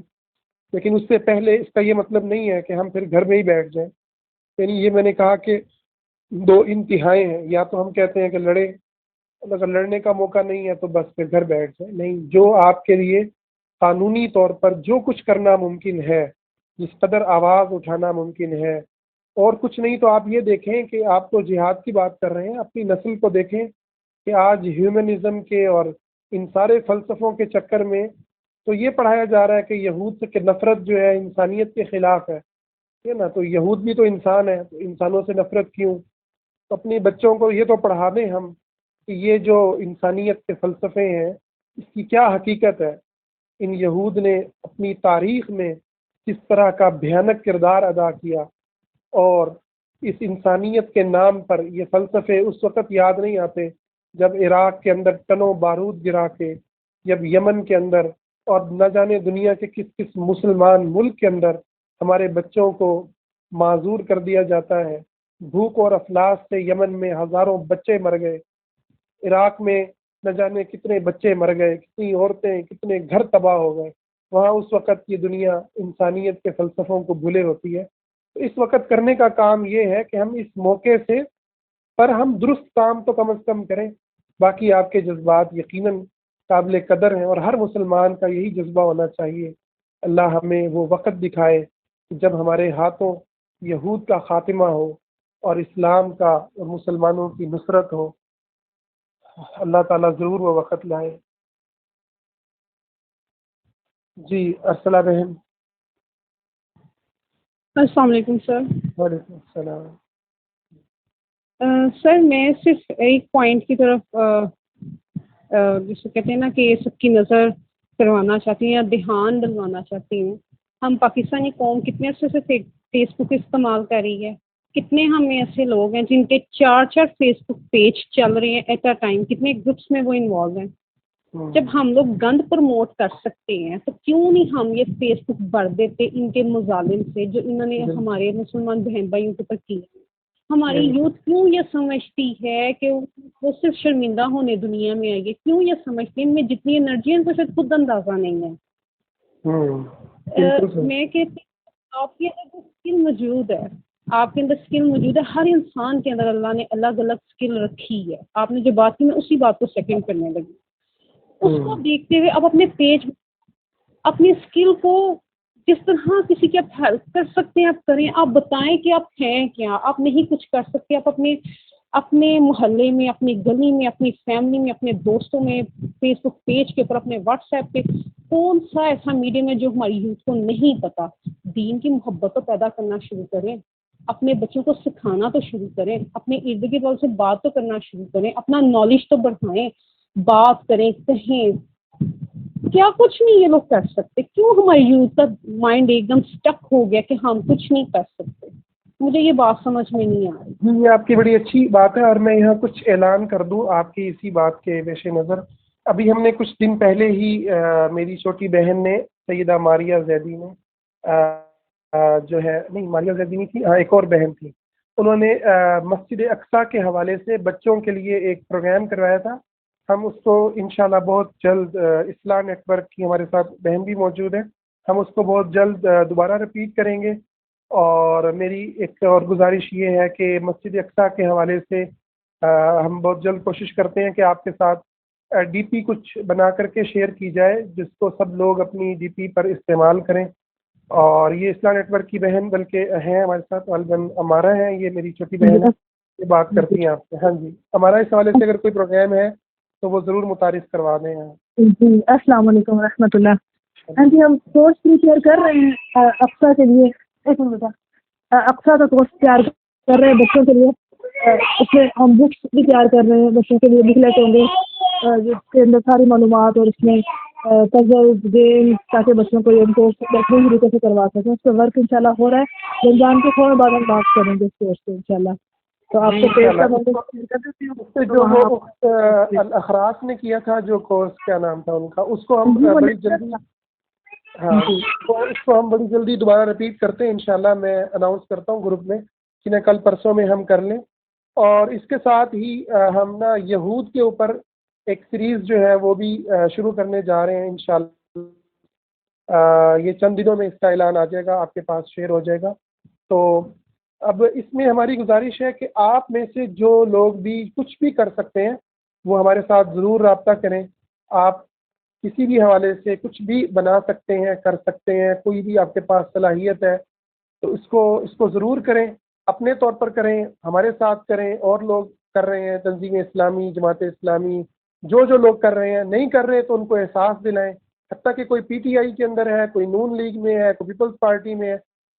لیکن اس سے پہلے اس کا یہ مطلب نہیں ہے کہ ہم پھر گھر میں ہی بیٹھ جائیں، یعنی یہ میں نے کہا کہ دو انتہائیں ہیں، یا تو ہم کہتے ہیں کہ لڑیں، اگر لڑنے کا موقع نہیں ہے تو بس پھر گھر بیٹھ جائیں، نہیں، جو آپ کے لیے قانونی طور پر جو کچھ کرنا ممکن ہے، جس قدر آواز اٹھانا ممکن ہے، اور کچھ نہیں تو آپ یہ دیکھیں کہ آپ تو جہاد کی بات کر رہے ہیں، اپنی نسل کو دیکھیں کہ آج ہیومنزم کے اور ان سارے فلسفوں کے چکر میں تو یہ پڑھایا جا رہا ہے کہ یہود سے کہ نفرت جو ہے انسانیت کے خلاف ہے، ہے نا, تو یہود بھی تو انسان ہے, تو انسانوں سے نفرت کیوں؟ تو اپنے بچوں کو یہ تو پڑھا دیں ہم کہ یہ جو انسانیت کے فلسفے ہیں اس کی کیا حقیقت ہے. ان یہود نے اپنی تاریخ میں کس طرح کا بھیانک کردار ادا کیا, اور اس انسانیت کے نام پر یہ فلسفے اس وقت یاد نہیں آتے جب عراق کے اندر ٹنوں بارود گرا کے, جب یمن کے اندر اور نہ جانے دنیا کے کس کس مسلمان ملک کے اندر ہمارے بچوں کو معذور کر دیا جاتا ہے. بھوک اور افلاس سے یمن میں ہزاروں بچے مر گئے, عراق میں نہ جانے کتنے بچے مر گئے, کتنی عورتیں, کتنے گھر تباہ ہو گئے. وہاں اس وقت یہ دنیا انسانیت کے فلسفوں کو بھولے ہوتی ہے. تو اس وقت کرنے کا کام یہ ہے کہ ہم اس موقع سے پر ہم درست کام تو کم از کم کریں. باقی آپ کے جذبات یقیناً قابل قدر ہیں, اور ہر مسلمان کا یہی جذبہ ہونا چاہیے. اللہ ہمیں وہ وقت دکھائے کہ جب ہمارے ہاتھوں یہود کا خاتمہ ہو اور اسلام کا اور مسلمانوں کی نصرت ہو. اللہ تعالیٰ ضرور وہ وقت لائے. جی ارسلہ بہن. السلام علیکم سر. وعلیکم السلام. سر میں صرف ایک پوائنٹ کی طرف جسے کہتے ہیں نا کہ سب کی نظر کروانا چاہتی ہیں یا دھیان ڈلوانا چاہتی ہوں. ہم پاکستانی قوم کتنے عرصے سے فیس بک استعمال کر رہی ہے. کتنے ہم ایسے لوگ ہیں جن کے 4 فیس بک پیج چل رہے ہیں ایٹ اے ٹائم, کتنے گروپس میں وہ انوالو ہیں. جب ہم لوگ گند پروموٹ کر سکتے ہیں تو کیوں نہیں ہم یہ فیس بک بھر دیتے ان کے مظالم سے جو انہوں نے ہمارے مسلمان بہن بھائیوں کے اوپر کیے. ہماری یوتھ کیوں یہ سمجھتی ہے کہ وہ صرف شرمندہ ہونے دنیا میں آئیے, کیوں یہ سمجھتی ہے ان میں جتنی انرجی ہے ان کو شاید خود اندازہ نہیں ہے. میں کہتی ہوں آپ کے اندر اسکل موجود ہے, آپ کے اندر اسکل موجود ہے. ہر انسان کے اندر اللہ نے الگ الگ اسکل رکھی ہے. آپ نے جو بات کی میں اسی بات کو سیکنڈ کرنے لگی. اس کو دیکھتے ہوئے اب اپنے پیج اپنی اسکل کو جس طرح کسی کی آپ ہیلپ کر سکتے ہیں آپ کریں. آپ بتائیں کہ آپ ہیں کیا, آپ نہیں کچھ کر سکتے, آپ اپنے محلے میں, اپنی گلی میں, اپنی فیملی میں, اپنے دوستوں میں, فیس بک پیج کے اوپر, اپنے واٹس ایپ پہ کون سا ایسا میڈیم ہے جو ہماری یوتھ کو نہیں پتا. دین کی محبت کو پیدا کرنا شروع کریں, اپنے بچوں کو سکھانا تو شروع کریں, اپنے ارد گرد والوں سے بات تو کرنا شروع کریں, اپنا نالج تو بڑھائیں, بات کریں, کہیں. کیا کچھ نہیں یہ لوگ کر سکتے؟ کیوں ہماری یوتھ کا مائنڈ ایک دم اسٹک ہو گیا کہ ہم کچھ نہیں کر سکتے؟ مجھے یہ بات سمجھ میں نہیں آ رہی. یہ آپ کی بڑی اچھی بات ہے, اور میں یہاں کچھ اعلان کر دوں آپ کی اسی بات کے پیش نظر. ابھی ہم نے کچھ دن پہلے ہی میری چھوٹی بہن نے, سیدہ ماریہ زیدی نے, جو ہے نہیں ماریہ زیدی نہیں تھی, ایک اور بہن تھی, انہوں نے مسجد اقصیٰ کے حوالے سے بچوں کے لیے ایک پروگرام کروایا تھا. ہم اس کو انشاءاللہ بہت جلد, اصلاح نیٹ ورک کی ہمارے ساتھ بہن بھی موجود ہے, ہم اس کو بہت جلد دوبارہ رپیٹ کریں گے. اور میری ایک اور گزارش یہ ہے کہ مسجد اقصیٰ کے حوالے سے ہم بہت جلد کوشش کرتے ہیں کہ آپ کے ساتھ ڈی پی کچھ بنا کر کے شیئر کی جائے جس کو سب لوگ اپنی ڈی پی پر استعمال کریں. اور یہ اصلاح نیٹ ورک کی بہن بلکہ ہیں ہمارے ساتھ, غالباً امارہ ہیں, یہ میری چھوٹی بہن ہے, یہ بات کرتی ہیں آپ سے. ہاں جی امارہ, اس حوالے سے اگر کوئی پروگرام ہے تو وہ ضرور متعارف کروا دیں. جی السلام علیکم ورحمۃ اللہ. ہاں جی ہم کورس پریپیئر کر رہے ہیں اقصیٰ کے لیے. ایک منٹ اقصیٰ کا کورس تیار کر رہے ہیں بچوں کے لیے. اس میں ہم بکس بھی تیار کر رہے ہیں بچوں کے لیے, بکلیٹ ہوں گے جس کے اندر ساری معلومات, اور اس میں پزل گیم, تاکہ بچوں کو ان کو بہترین طریقے سے کروا سکیں. اس پہ ورک انشاءاللہ ہو رہا ہے. رمضان کے فوراً بعد ہم بات کریں گے اس کورس پہ انشاءاللہ. تو آپ کو پیج کا جو وہ الاخراس نے کیا تھا, جو کورس کیا نام تھا ان کا, اس کو ہم بڑی جلدی, ہاں اس کو ہم بڑی جلدی دوبارہ رپیٹ کرتے ہیں انشاءاللہ. میں اناؤنس کرتا ہوں گروپ میں کہ نہ کل پرسوں میں ہم کر لیں. اور اس کے ساتھ ہی ہم نا یہود کے اوپر ایک سیریز جو ہے وہ بھی شروع کرنے جا رہے ہیں انشاءاللہ. یہ چند دنوں میں اس کا اعلان آ جائے گا, آپ کے پاس شیئر ہو جائے گا. تو اب اس میں ہماری گزارش ہے کہ آپ میں سے جو لوگ بھی کچھ بھی کر سکتے ہیں وہ ہمارے ساتھ ضرور رابطہ کریں. آپ کسی بھی حوالے سے کچھ بھی بنا سکتے ہیں, کر سکتے ہیں, کوئی بھی آپ کے پاس صلاحیت ہے تو اس کو ضرور کریں. اپنے طور پر کریں, ہمارے ساتھ کریں, اور لوگ کر رہے ہیں, تنظیم اسلامی, جماعت اسلامی, جو لوگ کر رہے ہیں. نہیں کر رہے تو ان کو احساس دلائیں. حتیٰ کہ کوئی پی ٹی آئی کے اندر ہے, کوئی نون لیگ میں ہے, کوئی پیپلز پارٹی میں ہے,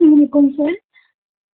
Assalamualaikum sir.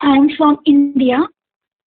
I am from India.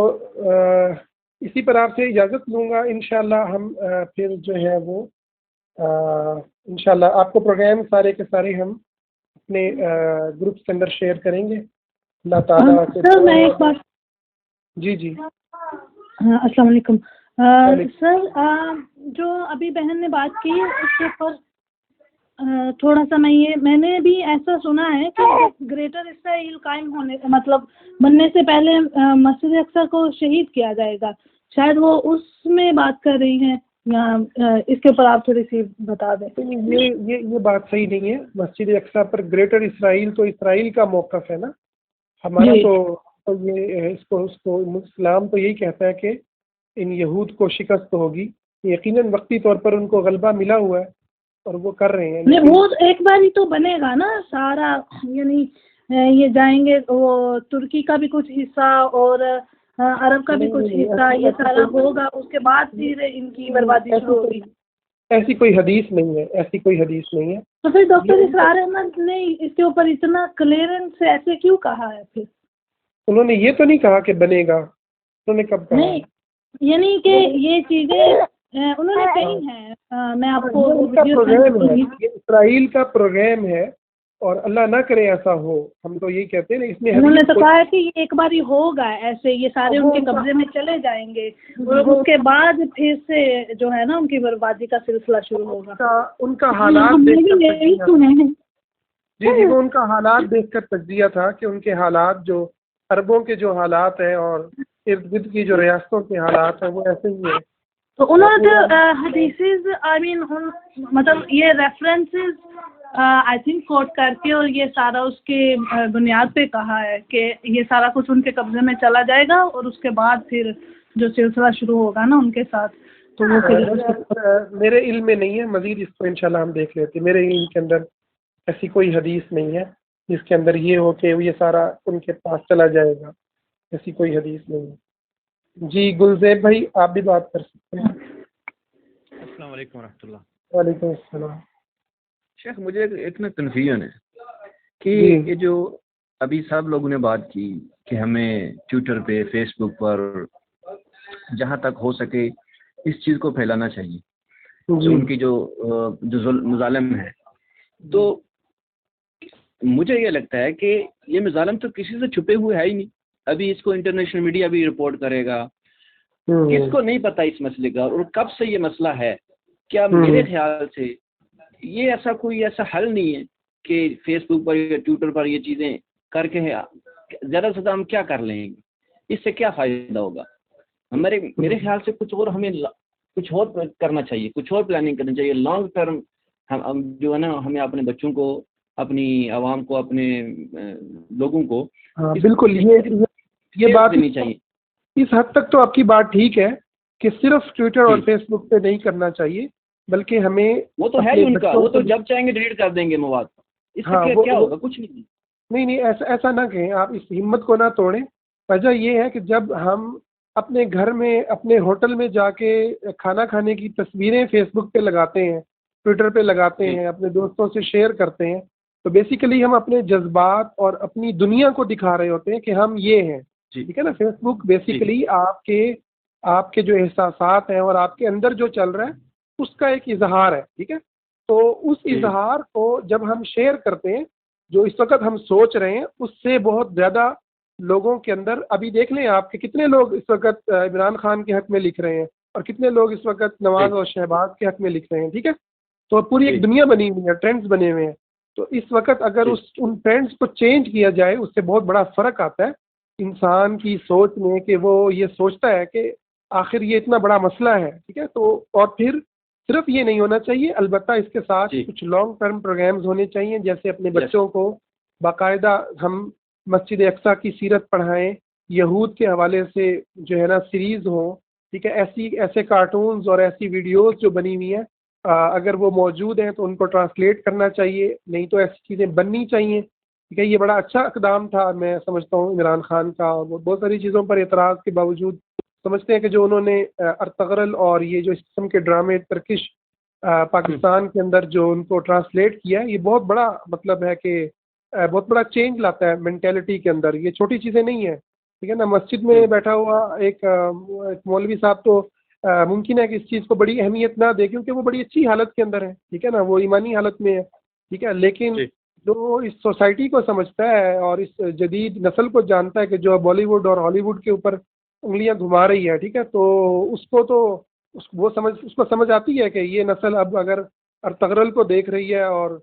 تو اسی پر آپ سے اجازت لوں گا. انشاءاللہ ہم پھر جو ہے وہ انشاءاللہ آپ کو پروگرام سارے کے سارے ہم اپنے گروپس کے اندر شیئر کریں گے. اللہ تعالیٰ سر میں ایک بات. جی جی السلام علیکم سر. جو ابھی بہن نے بات کی اس کے اوپر تھوڑا سا میں نے بھی ایسا سنا ہے کہ گریٹر اسرائیل قائم ہونے مطلب بننے سے پہلے مسجد اقصی کو شہید کیا جائے گا. شاید وہ اس میں بات کر رہی ہیں یا اس کے اوپر آپ تھوڑی سی بتا دیں. یہ بات صحیح نہیں ہے. مسجد اقصی پر گریٹر اسرائیل تو اسرائیل کا موقف ہے نا. ہمارا تو یہ اس کو اسلام تو یہی کہتا ہے کہ ان یہود کو شکست ہوگی. یقیناً وقتی طور پر ان کو غلبہ ملا ہوا ہے اور وہ کر رہے ہیں. نہیں وہ ایک بار ہی تو بنے گا نا سارا, یعنی یہ جائیں گے وہ ترکی کا بھی کچھ حصہ اور عرب کا بھی کچھ حصہ, یہ سارا ہوگا اس کے بعد پھر ان کی بربادی شروع ہوگی. ایسی کوئی حدیث نہیں ہے, ایسی کوئی حدیث نہیں ہے. تو پھر ڈاکٹر اسرار احمد نے اس کے اوپر اتنا کلیئرنس سے ایسے کیوں کہا ہے؟ پھر انہوں نے یہ تو نہیں کہا کہ بنے گا. انہوں نے کب کہا؟ نہیں یعنی کہ یہ چیزیں انہوں نے کہی ہیں. میں آپ کو یہ اسرائیل کا پروگرام ہے اور اللہ نہ کرے ایسا ہو. ہم تو یہی کہتے ہیں اس میں انہوں نے تو کہا ہے کہ یہ ایک بار ہی ہوگا ایسے, یہ سارے ان کے قبضے میں چلے جائیں گے اور اس کے بعد پھر سے جو ہے نا ان کی بربادی کا سلسلہ شروع ہوگا. ان کا حالات جی وہ ان کا حالات دیکھ کر تجزیہ تھا کہ ان کے حالات جو عربوں کے جو حالات ہیں اور ارد گرد کی جو ریاستوں کے حالات ہیں وہ ایسے ہی ہیں. تو انہوں نے جو حدیث مطلب یہ ریفرنسز آئی تھنک کوٹ کر کے اور یہ سارا اس کے بنیاد پہ کہا ہے کہ یہ سارا کچھ ان کے قبضے میں چلا جائے گا اور اس کے بعد پھر جو سلسلہ شروع ہوگا نا ان کے ساتھ تو وہ پھر میرے علم میں نہیں ہے. مزید اس کو انشاءاللہ ہم دیکھ لیتے ہیں. میرے علم کے اندر ایسی کوئی حدیث نہیں ہے جس کے اندر یہ ہو کہ یہ سارا ان کے پاس چلا جائے گا. ایسی کوئی حدیث نہیں ہے. جی گلزیب بھائی آپ بھی بات کر سکتے ہیں. السلام علیکم ورحمۃ اللہ. وعلیکم السلام. شیخ مجھے ایک نا کنفیوژن ہے کہ یہ جو ابھی سب لوگوں نے بات کی کہ ہمیں ٹویٹر پہ فیس بک پر جہاں تک ہو سکے اس چیز کو پھیلانا چاہیے جو ان کی جو مظالم ہے. تو مجھے یہ لگتا ہے کہ یہ مظالم تو کسی سے چھپے ہوئے ہے ہی نہیں. ابھی اس کو انٹرنیشنل میڈیا بھی رپورٹ کرے گا. کس کو نہیں پتا اس مسئلے کا اور کب سے یہ مسئلہ ہے. کیا میرے خیال سے یہ ایسا حل نہیں ہے کہ فیس بک پر یا ٹویٹر پر یہ چیزیں کر کے زیادہ سے زیادہ ہم کیا کر لیں گے, اس سے کیا فائدہ ہوگا. میرے خیال سے ہمیں کچھ اور کرنا چاہیے, کچھ اور پلاننگ کرنی چاہیے. لانگ ٹرم ہم جو ہے نا ہمیں اپنے بچوں کو, اپنی عوام کو, اپنے لوگوں کو بالکل یہ بات نہیں چاہیے. اس حد تک تو آپ کی بات ٹھیک ہے کہ صرف ٹویٹر اور فیس بک پہ نہیں کرنا چاہیے بلکہ ہمیں وہ تو ہے ہی ان کا, وہ تو جب چاہیں گے ڈیلیٹ کر دیں گے مواد. اس سے کیا ہوگا؟ کچھ نہیں. ایسا نہ کہیں آپ, اس ہمت کو نہ توڑیں. وجہ یہ ہے کہ جب ہم اپنے گھر میں اپنے ہوٹل میں جا کے کھانا کھانے کی تصویریں فیس بک پہ لگاتے ہیں, ٹویٹر پہ لگاتے ہیں, اپنے دوستوں سے شیئر کرتے ہیں, تو بیسیکلی ہم اپنے جذبات اور اپنی دنیا کو دکھا رہے ہوتے ہیں کہ ہم یہ ہیں. ٹھیک ہے نا. فیس بک بیسیکلی آپ کے جو احساسات ہیں اور آپ کے اندر جو چل رہا ہے اس کا ایک اظہار ہے. ٹھیک ہے. تو اس اظہار کو جب ہم شیئر کرتے ہیں, جو اس وقت ہم سوچ رہے ہیں اس سے بہت زیادہ لوگوں کے اندر, ابھی دیکھ لیں آپ کے کتنے لوگ اس وقت عمران خان کے حق میں لکھ رہے ہیں اور کتنے لوگ اس وقت نواز اور شہباز کے حق میں لکھ رہے ہیں. ٹھیک ہے. تو پوری ایک دنیا بنی ہوئی ہے, ٹرینڈز بنے ہوئے ہیں. تو اس وقت اگر ان ٹرینڈز کو چینج کیا جائے اس سے بہت بڑا فرق آتا ہے انسان کی سوچ میں کہ وہ یہ سوچتا ہے کہ آخر یہ اتنا بڑا مسئلہ ہے. ٹھیک ہے. تو اور پھر صرف یہ نہیں ہونا چاہیے, البتہ اس کے ساتھ کچھ لانگ ٹرم پروگرامز ہونے چاہیے, جیسے اپنے بچوں کو باقاعدہ ہم مسجد اقصی کی سیرت پڑھائیں, یہود کے حوالے سے جو ہے نا سیریز ہوں. ٹھیک ہے. ایسے کارٹونز اور ایسی ویڈیوز جو بنی ہوئی ہیں اگر وہ موجود ہیں تو ان کو ٹرانسلیٹ کرنا چاہیے, نہیں تو ایسی چیزیں بننی چاہیے. ٹھیک ہے. یہ بڑا اچھا اقدام تھا میں سمجھتا ہوں عمران خان کا, اور بہت ساری چیزوں پر اعتراض کے باوجود سمجھتے ہیں کہ جو انہوں نے ارطغرل اور یہ جو اس قسم کے ڈرامے ترکش پاکستان کے اندر جو ان کو ٹرانسلیٹ کیا ہے, یہ بہت بڑا مطلب ہے کہ بہت بڑا چینج لاتا ہے مینٹیلٹی کے اندر. یہ چھوٹی چیزیں نہیں ہیں. ٹھیک ہے نا. مسجد میں بیٹھا ہوا ایک مولوی صاحب تو ممکن ہے کہ اس چیز کو بڑی اہمیت نہ دے کیونکہ وہ بڑی اچھی حالت کے اندر ہے, ٹھیک ہے نا, وہ ایمانی حالت میں ہے, ٹھیک ہے, لیکن جو اس سوسائٹی کو سمجھتا ہے اور اس جدید نسل کو جانتا ہے کہ جو بالی ووڈ اور ہالی ووڈ کے اوپر انگلیاں گھما رہی ہے, ٹھیک ہے, تو اس کو سمجھ آتی ہے کہ یہ نسل اب اگر ارطغرل کو دیکھ رہی ہے اور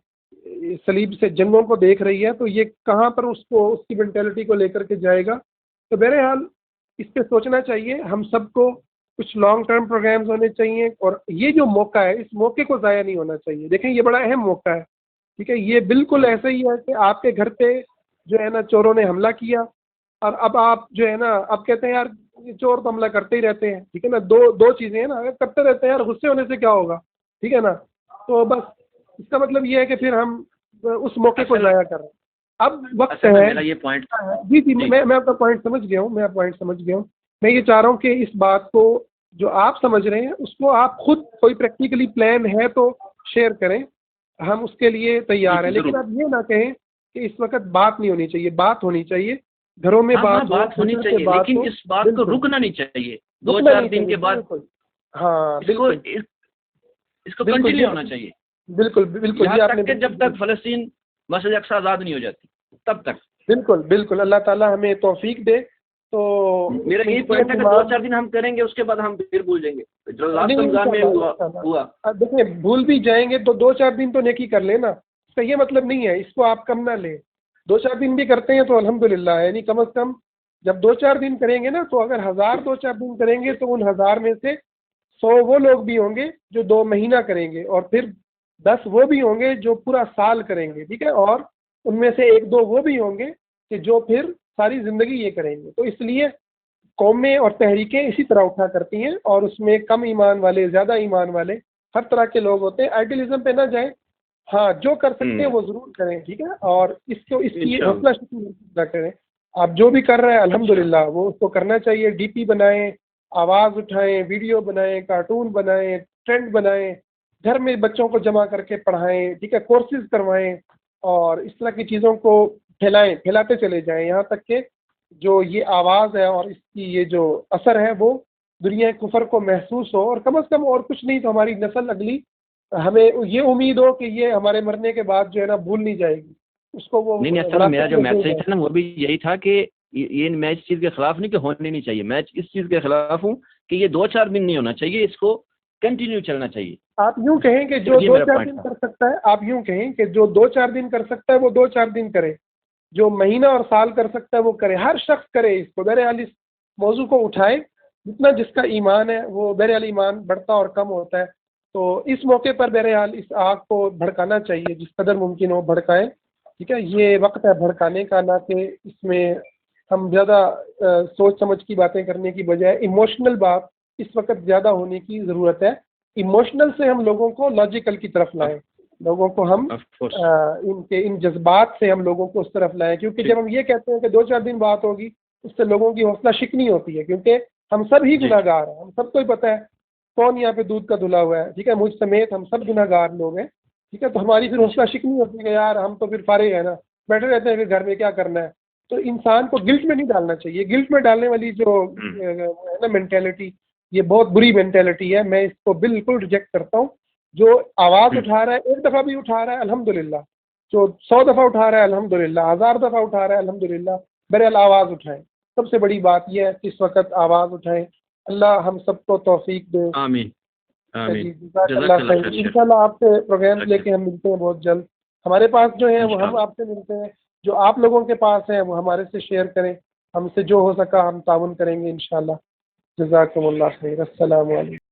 صلیب سے جنگوں کو دیکھ رہی ہے تو یہ کہاں پر اس کی مینٹیلٹی کو لے کر کے جائے گا. تو بہرحال اس پہ سوچنا چاہیے ہم سب کو, کچھ لانگ ٹرم پروگرامز ہونے چاہیے, اور یہ جو موقع ہے اس موقع کو ضائع نہیں ہونا چاہیے. دیکھیں یہ بڑا اہم موقع ہے, ٹھیک ہے, یہ بالکل ایسا ہی ہے کہ آپ کے گھر پہ جو ہے نا چوروں نے حملہ کیا اور اب آپ جو ہے نا اب کہتے ہیں یار یہ چور تو حملہ کرتے ہی رہتے ہیں, ٹھیک ہے نا, دو چیزیں ہیں نا, اگر کرتے رہتے ہیں یار غصے ہونے سے کیا ہوگا, ٹھیک ہے نا. تو بس اس کا مطلب یہ ہے کہ پھر ہم اس موقع کو ضائع کر رہے ہیں. اب وقت ہے, یہ پوائنٹ جی میں آپ کا پوائنٹ سمجھ گیا ہوں, میں یہ چاہ رہا ہوں کہ اس بات کو جو آپ سمجھ رہے ہیں اس کو آپ خود کوئی پریکٹیکلی پلان ہے تو شیئر کریں, ہم اس کے لیے تیار ہیں, لیکن آپ یہ نہ کہیں کہ اس وقت بات نہیں ہونی چاہیے. بات ہونی چاہیے, گھروں میں بات ہونی چاہیے, لیکن اس بات کو رکنا نہیں چاہیے. 2-4 دن کے بعد ہاں بالکل اس کو کنٹینیو ہونا چاہیے, بالکل یہاں تک کہ جب تک فلسطین مسجد اقصی آزاد نہیں ہو جاتی تب تک. بالکل اللہ تعالیٰ ہمیں توفیق دے. تو میرا یہی پوائنٹ ہے کہ 2-4 دن ہم کریں گے, اس کے بعد ہم پھر بھول جائیں گے. جو لاسٹ رمضان میں ہوا دیکھیں بھول بھی جائیں گے تو 2-4 دن تو نیکی کر لینا, اس کا یہ مطلب نہیں ہے اس کو آپ کم نہ لیں. 2-4 دن بھی کرتے ہیں تو الحمدللہ, یعنی کم از کم جب 2-4 دن کریں گے نا تو اگر 1000 2-4 دن کریں گے تو ان 1000 میں سے 100 وہ لوگ بھی ہوں گے جو 2 مہینہ کریں گے, اور پھر 10 وہ بھی ہوں گے جو پورا سال کریں گے, ٹھیک ہے, اور ان میں سے 1-2 وہ بھی ہوں گے کہ جو پھر ساری زندگی یہ کریں گے. تو اس لیے قومیں اور تحریکیں اسی طرح اٹھا کرتی ہیں, اور اس میں کم ایمان والے, زیادہ ایمان والے, ہر طرح کے لوگ ہوتے ہیں. آئیڈیلزم پہ نہ جائیں, ہاں جو کر سکتے ہیں وہ ضرور کریں, ٹھیک ہے, اور اس کی حوصلہ شکنی نہ کریں. آپ جو بھی کر رہے ہیں الحمدللہ وہ اس کو کرنا چاہیے. ڈی پی بنائیں, آواز اٹھائیں, ویڈیو بنائیں, کارٹون بنائیں, ٹرینڈ بنائیں, گھر میں بچوں کو جمع کر کے پڑھائیں, ٹھیک ہے, کورسز کروائیں, اور اس طرح کی چیزوں کو پھیلاتے چلے جائیں یہاں تک کہ جو یہ آواز ہے اور اس کی یہ جو اثر ہے وہ دنیا کفر کو محسوس ہو, اور کم از کم اور کچھ نہیں تو ہماری نسل اگلی ہمیں یہ امید ہو کہ یہ ہمارے مرنے کے بعد جو ہے نا بھول نہیں جائے گی اس کو. وہ نہیں اصل میں میرا جو میسج تھا نا وہ بھی یہی تھا کہ یہ میں اس چیز کے خلاف نہیں کہ ہونے نہیں چاہیے, میں اس چیز کے خلاف ہوں کہ یہ 2-4 دن نہیں ہونا چاہیے, اس کو کنٹینیو چلنا چاہیے. آپ یوں کہیں کہ جو 2-4 دن کر سکتا ہے, آپ یوں کہیں کہ جو 2-4 دن کر سکتا ہے وہ 2-4 دن کرے, جو مہینہ اور سال کر سکتا ہے وہ کرے, ہر شخص کرے اس کو. بہرحال اس موضوع کو اٹھائے, جتنا جس کا ایمان ہے وہ بہرحال ایمان بڑھتا اور کم ہوتا ہے. تو اس موقع پر بہرحال اس آگ کو بھڑکانا چاہیے, جس قدر ممکن ہو بھڑکائیں, ٹھیک ہے. یہ وقت ہے بھڑکانے کا, نہ کہ اس میں ہم زیادہ سوچ سمجھ کی باتیں کرنے کی بجائے ایموشنل بات اس وقت زیادہ ہونے کی ضرورت ہے. ایموشنل سے ہم لوگوں کو لاجیکل کی طرف لائیں, لوگوں کو ہم ان جذبات سے ہم لوگوں کو اس طرف لائیں, کیونکہ جب ہم یہ کہتے ہیں کہ 2-4 دن بات ہوگی اس سے لوگوں کی حوصلہ شکنی ہوتی ہے, کیونکہ ہم سب ہی گناہ گار ہیں, ہم سب کو ہی پتہ ہے کون یہاں پہ دودھ کا دھلا ہوا ہے, ٹھیک ہے, مجھ سمیت ہم سب گناہ گار لوگ ہیں, ٹھیک ہے. تو ہماری پھر حوصلہ شکنی ہوتی ہے کہ یار ہم تو پھر فارغ ہیں نا, بیٹھے رہتے ہیں کہ گھر میں کیا کرنا ہے. تو انسان کو گلٹ میں نہیں ڈالنا چاہیے. گلٹ میں ڈالنے والی جو ہے نا مینٹیلٹی, یہ بہت بری مینٹیلٹی ہے, میں اس کو بالکل ریجیکٹ کرتا ہوں. جو آواز اٹھا رہا ہے 1 دفعہ بھی اٹھا رہا ہے الحمدللہ, جو 100 دفعہ اٹھا رہا ہے الحمدللہ, 1000 دفعہ اٹھا رہا ہے الحمدللہ. بہرحال آواز اٹھائیں, سب سے بڑی بات یہ ہے کہ اس وقت آواز اٹھائیں. اللہ ہم سب کو توفیق دے. آمین آمین. انشاءاللہ آپ سے پروگرام لے کے ہم ملتے ہیں بہت جلد. ہمارے پاس جو ہے وہ ہم آپ سے ملتے ہیں, جو آپ لوگوں کے پاس ہیں وہ ہمارے سے شیئر کریں, ہم سے جو ہو سکا ہم تعاون کریں گے انشاءاللہ. جزاکم اللہ خیر. السلام علیکم.